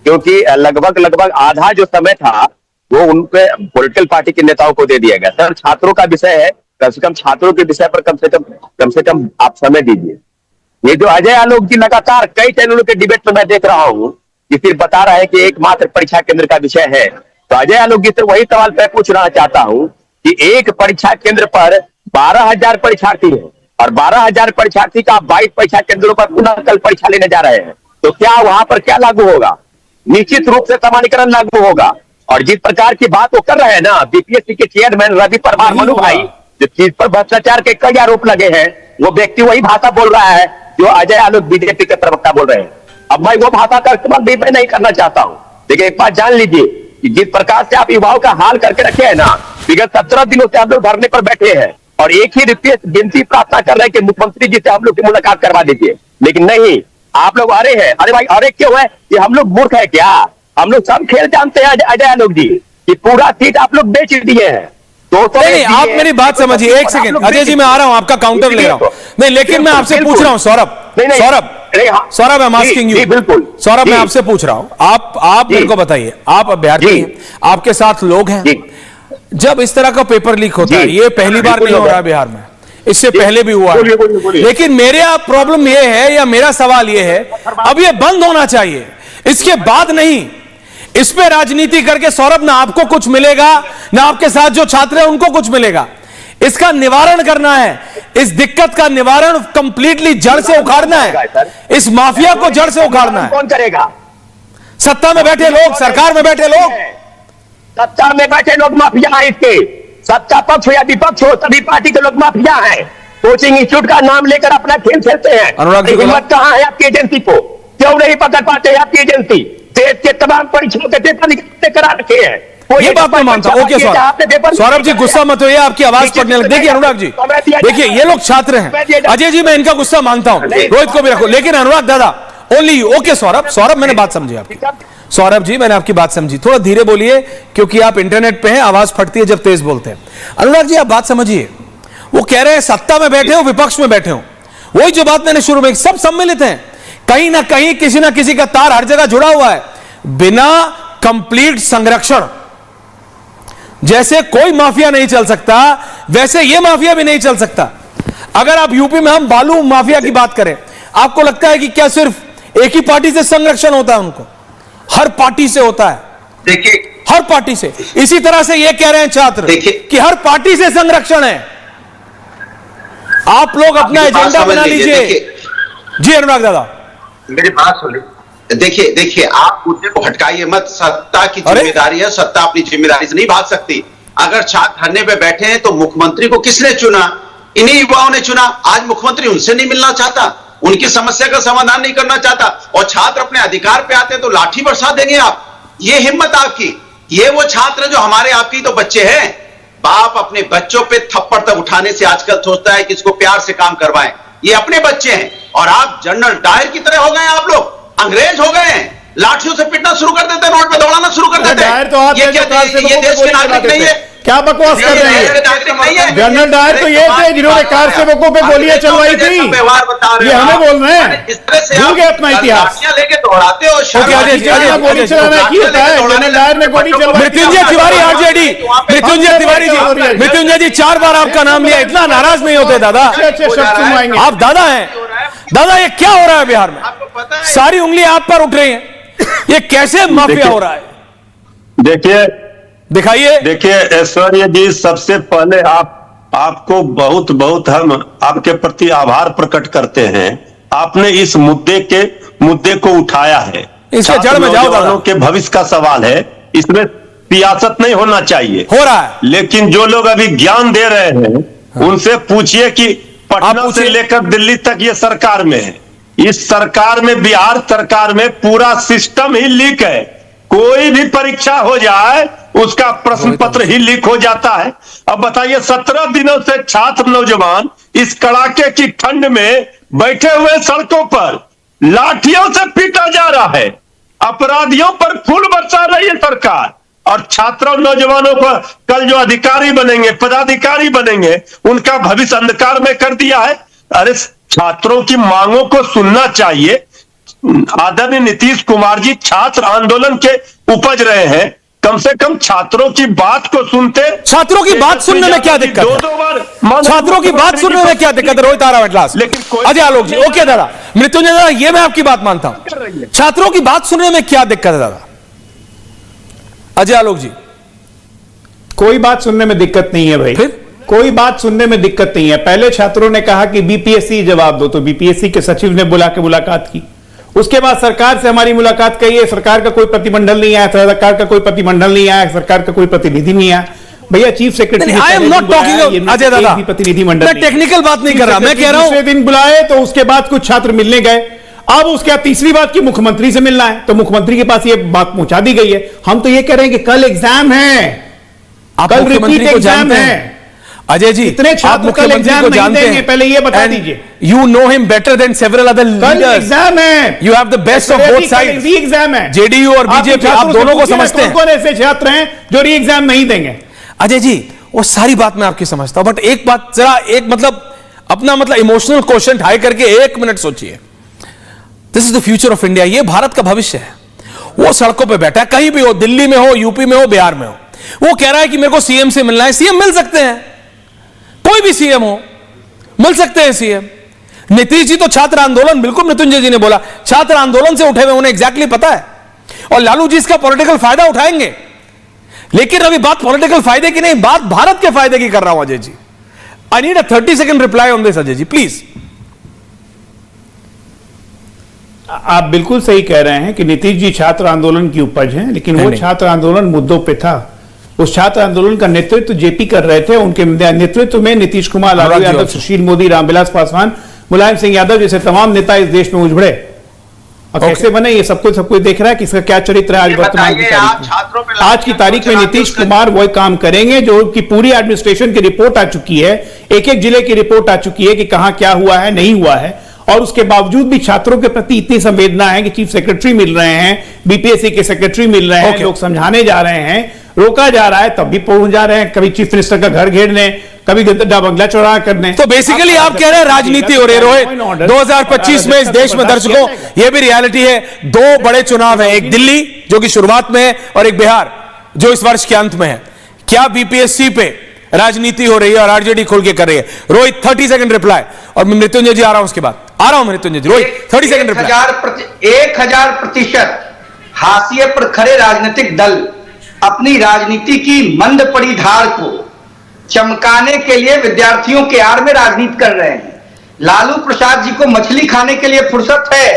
क्योंकि लगभग आधा जो समय था वो उनके पॉलिटिकल पार्टी के नेताओं को दे दिया गया। सर, छात्रों का विषय है, कम से कम छात्रों के विषय पर कम से कम आप समय दीजिए। ये जो अजय आलोक जी लगातार कई चैनलों के डिबेट में मैं देख रहा हूं कि सिर्फ बता रहा है कि एकमात्र परीक्षा केंद्र का विषय है, तो अजय आलोक जी से वही सवाल मैं पूछना चाहता हूं कि एक परीक्षा केंद्र पर 12,000 परीक्षार्थी है और 12,000 परीक्षार्थी का 22 परीक्षा केंद्रों पर पुनः कल परीक्षा लेने जा रहे हैं, तो क्या वहां पर क्या लागू होगा? निश्चित रूप से सामान्यकरण लागू होगा। और जिस प्रकार की बात वो कर रहे हैं ना, बीपीएससी के चेयरमैन रवि परमार मनु भाई, जो चीज पर भ्रष्टाचार के कई आरोप लगे हैं, वो व्यक्ति वही भाषा बोल रहा है जो अजय आलोक बीजेपी के प्रवक्ता बोल रहे हैं। अब मैं वो भाषा का इस्तेमाल भी मैं नहीं करना चाहता हूं, लेकिन एक बात जान लीजिए कि जिस प्रकार से आप युवाओं का हाल करके रखे हैं ना, विगत 17 दिनों से हम लोग धरने पर बैठे हैं और एक ही रिक्वेस्ट, विनती, प्रार्थना कर रहे हैं कि मुख्यमंत्री जी से हम लोग की मुलाकात करवा दीजिए, लेकिन नहीं, आप लोग अरे हैं। अरे भाई, अरे क्यों है? कि हम लोग मूर्ख है क्या? हम लोग सब खेल जानते हैं अजय आलोक जी, कि पूरा सीट आप लोग बेच दिए हैं। तो नहीं, आप मेरी बात समझिए, एक सेकंड अजय जी, मैं आ रहा हूं, आपका काउंटर ले रहा हूं। नहीं, लेकिन मैं आपसे पूछ रहा हूं Saurabh, Saurabh I am asking you, बिल्कुल सौरभ, मैं आपसे पूछ रहा हूं, आप मेरे को बताइए, आप अभ्यर्थी हैं, आपके साथ लोग हैं, जब इस तरह का पेपर लीक होता है, ये पहली बार नहीं हो रहा है बिहार में, इससे पहले भी हुआ है, लेकिन मेरा प्रॉब्लम ये है, या मेरा सवाल ये है, अब ये बंद होना चाहिए, इसके बाद नहीं। इस पे राजनीति करके सौरभ, ना आपको कुछ मिलेगा, ना आपके साथ जो छात्र हैं उनको कुछ मिलेगा। इसका निवारण करना है, इस दिक्कत का निवारण कंप्लीटली जड़ से उखाड़ना है, इस माफिया को जड़ से उखाड़ना है। कौन करेगा? सत्ता में बैठे लोग, सरकार में बैठे लोग, सत्ता में बैठे लोग माफिया है। इसके सत्ता पक्ष हो या विपक्ष हो, सभी पार्टी के लोग माफिया हैं। कोचिंग इंस्टीट्यूट का नाम लेकर अपना खेल खेलते हैं। अनुराग जी, हिम्मत कहां है आपकी एजेंसी को? क्यों नहीं पकड़ पाते आपकी एजेंसी? देश के तमाम परीक्षाओं के पेपर निकलते करा रखे हैं। ये बात मैं मानता हूं। ओके सौरभ जी, गुस्सा मत होइए, आपकी आवाज पड़ने लगी। देखिए अनुराग जी, देखिए ये लोग छात्र हैं। अजय जी, मैं इनका गुस्सा मानता हूं, रोहित को भी रखो, लेकिन अनुराग दादा ओनली यू। ओके सौरभ, मैंने बात समझी आपकी। सौरभ जी, मैंने आपकी बात समझी, थोड़ा धीरे बोलिए क्योंकि आप इंटरनेट पे हैं, आवाज फटती है जब तेज बोलते हैं। अनुराग जी, आप बात समझिए, वो कह रहे हैं सत्ता में बैठे हो, विपक्ष में बैठे हो, वही जो बात मैंने शुरू में, सब सम्मिलित हैं, कहीं ना कहीं किसी ना किसी का तार हर जगह जुड़ा हुआ है। बिना कंप्लीट संरक्षण जैसे कोई माफिया नहीं चल सकता, वैसे यह माफिया भी नहीं चल सकता। अगर आप यूपी में हम बालू माफिया की बात करें, आपको लगता है कि क्या सिर्फ एक ही पार्टी से संरक्षण होता है? उनको हर पार्टी से होता है। देखिए, हर पार्टी से। इसी तरह से यह कह रहे हैं छात्र कि हर पार्टी से संरक्षण है। आप लोग अपना एजेंडा बना लीजिए। जी अनुराग दादा, मेरी बात सुनिए। देखिए आप मुद्दे को हटकाइए मत। सत्ता की जिम्मेदारी है, सत्ता अपनी जिम्मेदारी से नहीं भाग सकती। अगर छात्र धरने पे बैठे हैं तो मुख्यमंत्री को किसने चुना? इन्हीं युवाओं ने चुना। आज मुख्यमंत्री उनसे नहीं मिलना चाहता, उनकी समस्या का समाधान नहीं करना चाहता, और छात्र अपने अधिकार पे आते हैं तो लाठी बरसा देंगे आप। ये हिम्मत आपकी। ये वो छात्र जो हमारे आपकी तो बच्चे हैं। बाप अपने बच्चों पे थप्पड़ तक उठाने से आजकल सोचता है कि इसको प्यार से काम करवाएं। ये अपने बच्चे हैं, और आप जनरल डायर की तरह हो गए हैं। आप लोग अंग्रेज हो गए हैं। लाठियों से पिटना शुरू कर देते हैं, रोड पे दौड़ाना शुरू कर देते हैं। तो आप ये क्या ये देश के नागरिक नहीं है? क्या बकवास कर रहे हैं? जनरल डायर तो ये थे जिन्होंने कार सेवकों पे गोलियां चलवाई थी। ये हमें बोल रहे हैं, इस तरह से भूल गए अपना इतिहास। लेके दौड़ाते हो। गोली चलाना की होता है? जनरल डायर ने गोली चलवाई। मृत्युंजय तिवारी आरजेडी, मृत्युंजय तिवारी जी, मृत्युंजय जी 4 बार आपका नाम लिया, इतना नाराज नहीं होते दादा। अच्छे शब्द सुनवाएंगे। आप दादा हैं। दादा ये क्या हो रहा है बिहार में? सारी उंगलियां आप पर उठ रही हैं। ये कैसे माफिया हो रहा है? दिखाइए। देखिए ऐश्वर्या जी, सबसे पहले आपको बहुत बहुत हम आपके प्रति आभार प्रकट करते हैं। आपने इस मुद्दे को उठाया है। इसके जड़ में जाओ दादा। के भविष्य का सवाल है, इसमें सियासत नहीं होना चाहिए। हो रहा है। लेकिन जो लोग अभी ज्ञान दे रहे हैं उनसे पूछिए कि पटना से लेकर दिल्ली तक ये सरकार में है। इस सरकार में, बिहार सरकार में पूरा सिस्टम ही लीक है। कोई भी परीक्षा हो जाए उसका प्रश्न पत्र ही लीक हो जाता है। अब बताइए, 17 दिनों से छात्र नौजवान इस कड़ाके की ठंड में बैठे हुए सड़कों पर लाठियों से पीटा जा रहा है। अपराधियों पर फूल बरसा रही है सरकार, और छात्रों नौजवानों को कल जो अधिकारी बनेंगे, पदाधिकारी बनेंगे, उनका भविष्य अंधकार में कर दिया है। अरे छात्रों की मांगों को सुनना चाहिए। आदरणीय नीतीश कुमार जी छात्र आंदोलन के उपज रहे हैं, कम से कम छात्रों की बात को सुनते। छात्रों की बात सुनने में क्या दिक्कत है? 2 बार छात्रों की बात सुनने में क्या दिक्कत है? रोहित आरावत क्लास, अजय आलोक जी। ओके दादा, मृत्युंजय दादा, ये मैं आपकी बात मानता हूं। छात्रों की बात सुनने में क्या दिक्कत है दादा? अजय आलोक जी, कोई बात सुनने में दिक्कत नहीं है भाई। फिर कोई बात सुनने में दिक्कत नहीं है। पहले छात्रों ने कहा कि बीपीएससी जवाब दो, तो बीपीएससी के सचिव ने बुला के मुलाकात की। उसके बाद सरकार से हमारी मुलाकात कही है, सरकार का कोई प्रतिमंडल नहीं आया, सरकार का कोई प्रतिमंडल नहीं आया, सरकार का कोई प्रतिनिधि नहीं आया। भैया chief secretary, I am not talking Ajay दादा, प्रतिनिधिमंडल, मैं टेक्निकल बात नहीं कर रहा, मैं कह रहा हूं दूसरे दिन बुलाए तो उसके बाद कुछ छात्र मिलने गए। अब उसके बाद तीसरी बात की मुख्यमंत्री से मिलना है, तो मुख्यमंत्री के पास ये बात पहुंचा दी गई है। हम तो ये कह रहे हैं कि कल एग्जाम है, कल रिपीट एग्जाम है। अजय जी, इतने छात्र कल एग्जाम नहीं देंगे, पहले ये बता दीजिए। You know him better than several other leaders. कल एग्जाम है। You have the best of both sides. री एग्जाम है। जेडीयू और बीजेपी, आप दोनों को समझते हैं। कौन ऐसे छात्र हैं जो री एग्जाम नहीं देंगे? अजय जी, वो सारी बात मैं आपकी समझता हूं, बट एक बात जरा, एक मतलब अपना मतलब इमोशनल क्वेश्चन हाई करके 1 मिनट सोचिए। This is the future of India. ये भारत का भविष्य है। वो सड़कों पे बैठा है, कहीं भी हो, दिल्ली में हो, यूपी में हो, बिहार में हो, वो कह रहा है कि मेरे को सीएम से मिलना है। सीएम मिल सकते हैं, कोई भी सीएम हो, मिल सकते हैं सीएम। नीतीश जी तो छात्र आंदोलन, बिल्कुल मृत्युंजय जी ने बोला, छात्र आंदोलन से उठे हुए, उन्हें एग्जैक्टली पता है। और लालू जी इसका पॉलिटिकल फायदा उठाएंगे। लेकिन अभी बात पॉलिटिकल फायदे की नहीं, बात भारत के फायदे की कर रहा हूं Ajay ji. I need a 30 second reply on this Ajay ji, please. आप बिल्कुल सही कह रहे हैं कि नीतीश जी छात्र आंदोलन की उपज हैं, लेकिन वो छात्र आंदोलन मुद्दों पे था। उस छात्र आंदोलन का नेतृत्व जेपी कर रहे थे। उनके नेतृत्व में नीतीश कुमार, लालू यादव, सुशील मोदी, रामविलास पासवान, मुलायम सिंह यादव जैसे तमाम नेता इस देश में उभरे। और कैसे बने, ये सब कुछ देख रहा है कि इसका क्या चरित्र है आज वर्तमान की तारीख में। आज की तारीख में नीतीश कुमार वही काम करेंगे जो कि पूरी एडमिनिस्ट्रेशन की रिपोर्ट आ चुकी है, एक एक जिले की रिपोर्ट आ चुकी है कि कहां क्या हुआ है, नहीं हुआ है। और उसके बावजूद भी छात्रों के प्रति इतनी संवेदना है कि चीफ सेक्रेटरी मिल रहे हैं, बीपीएससी के सेक्रेटरी मिल रहे हैं, लोग समझाने जा रहे हैं। रोका जा रहा है तब भी पहुंच जा रहे हैं, कभी चीफ मिनिस्टर का घर घेरने, कभी गद्दा बंगला चौड़ा करने। तो बेसिकली आप कह रहे हैं राजनीति हो रही है रोहित। 2025 में इस देश में दर्शकों यह भी रियलिटी है, दो बड़े चुनाव है, एक दिल्ली जो कि शुरुआत में है और एक बिहार जो इस वर्ष के अंत में है। क्या बीपीएससी पे राजनीति हो रही है और आरजेडी खोल के कर रही है? रोहित 30 सेकंड रिप्लाई, और मैं मृत्युंजय जी आ रहा हूं उसके बाद, आ रहा हूं मृत्युंजय जी। Rohit 30 second reply. 1000% हाशिए पर खड़े राजनीतिक दल अपनी राजनीति की मंद पड़ी धार को चमकाने के लिए विद्यार्थियों के आड़ में राजनीति कर रहे हैं। लालू प्रसाद जी को मछली खाने के लिए फुर्सत है,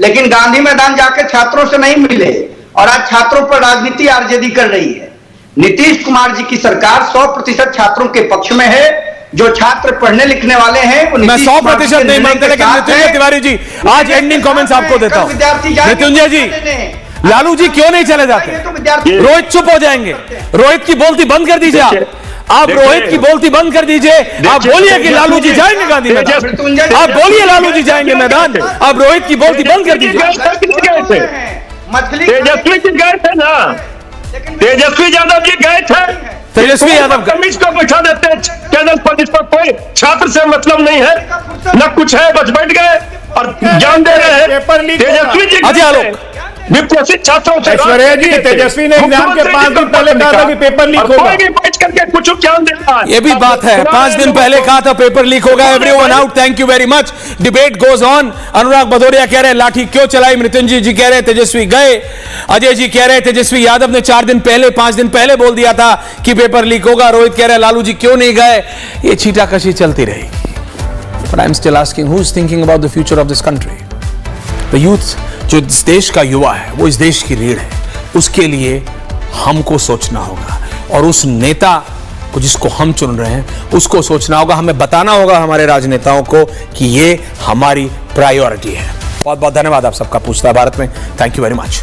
लेकिन गांधी मैदान जाकर छात्रों से नहीं मिले और आज छात्रों पर राजनीति आरजेडी कर रही है। नीतीश कुमार जी की सरकार 100% छात्रों के पक्ष में है। जो छात्र पढ़ने लिखने वाले हैं वो मैं 100% नहीं मानते, लेकिन मृत्युंजय तिवारी जी आज एंडिंग कमेंट्स आपको देता हूं। मृत्युंजय जी, लालू जी क्यों नहीं चले जाते? रोहित चुप हो जाएंगे। रोहित की बोलती बंद कर दीजिए आप रोहित की बोलती बंद कर दीजिए। आप बोलिए कि लालू जी जाएंगे गांधी मैदान, आप बोलिए लालू जी जाएंगे मैदान, आप रोहित की बोलती बंद कर दीजिए। तेजस्वी जी गए थे ना, तेजस्वी यादव जी गए थे, तेजस्वी यादव कमीज को बैठा देते हैं चैनल पर, इस पर कोई छात्र से मतलब नहीं है, न कुछ है, बस बैठ गए और ज्ञान दे रहे हैं। तेजस्वी जी अजय आलोक विप्रसिद्ध छात्रों से ऐश्वर्या जी, तेजस्वी ने एग्जाम के 5 दिन पहले कहा था कि पेपर लीक होगा। बैठ करके कुछ ज्ञान देता है। ये भी बात है, 5 दिन पहले कहा था पेपर लीक होगा। Everyone out, thank you very much. Debate goes on. Anurag Bhadauria कह रहे हैं लाठी क्यों चलाई, मृत्युंजय जी कह रहे हैं तेजस्वी गए, अजय जी कह रहे हैं तेजस्वी यादव ने 4 दिन पहले 5 दिन पहले बोल दिया था कि पेपर लीक होगा। रोहित कह रहे हैं लालू जी क्यों नहीं गए। ये छीटाकशी चलती रहेगी। But I am still asking who is thinking about the future of this country? The youth जो इस देश का युवा है, वो इस देश की रीढ़ है, उसके लिए हमको सोचना होगा और उस नेता को जिसको हम चुन रहे हैं उसको सोचना होगा। हमें बताना होगा हमारे राजनेताओं को कि ये हमारी प्रायोरिटी है। बहुत बहुत धन्यवाद आप सबका। पूछता भारत में, थैंक यू वेरी मच।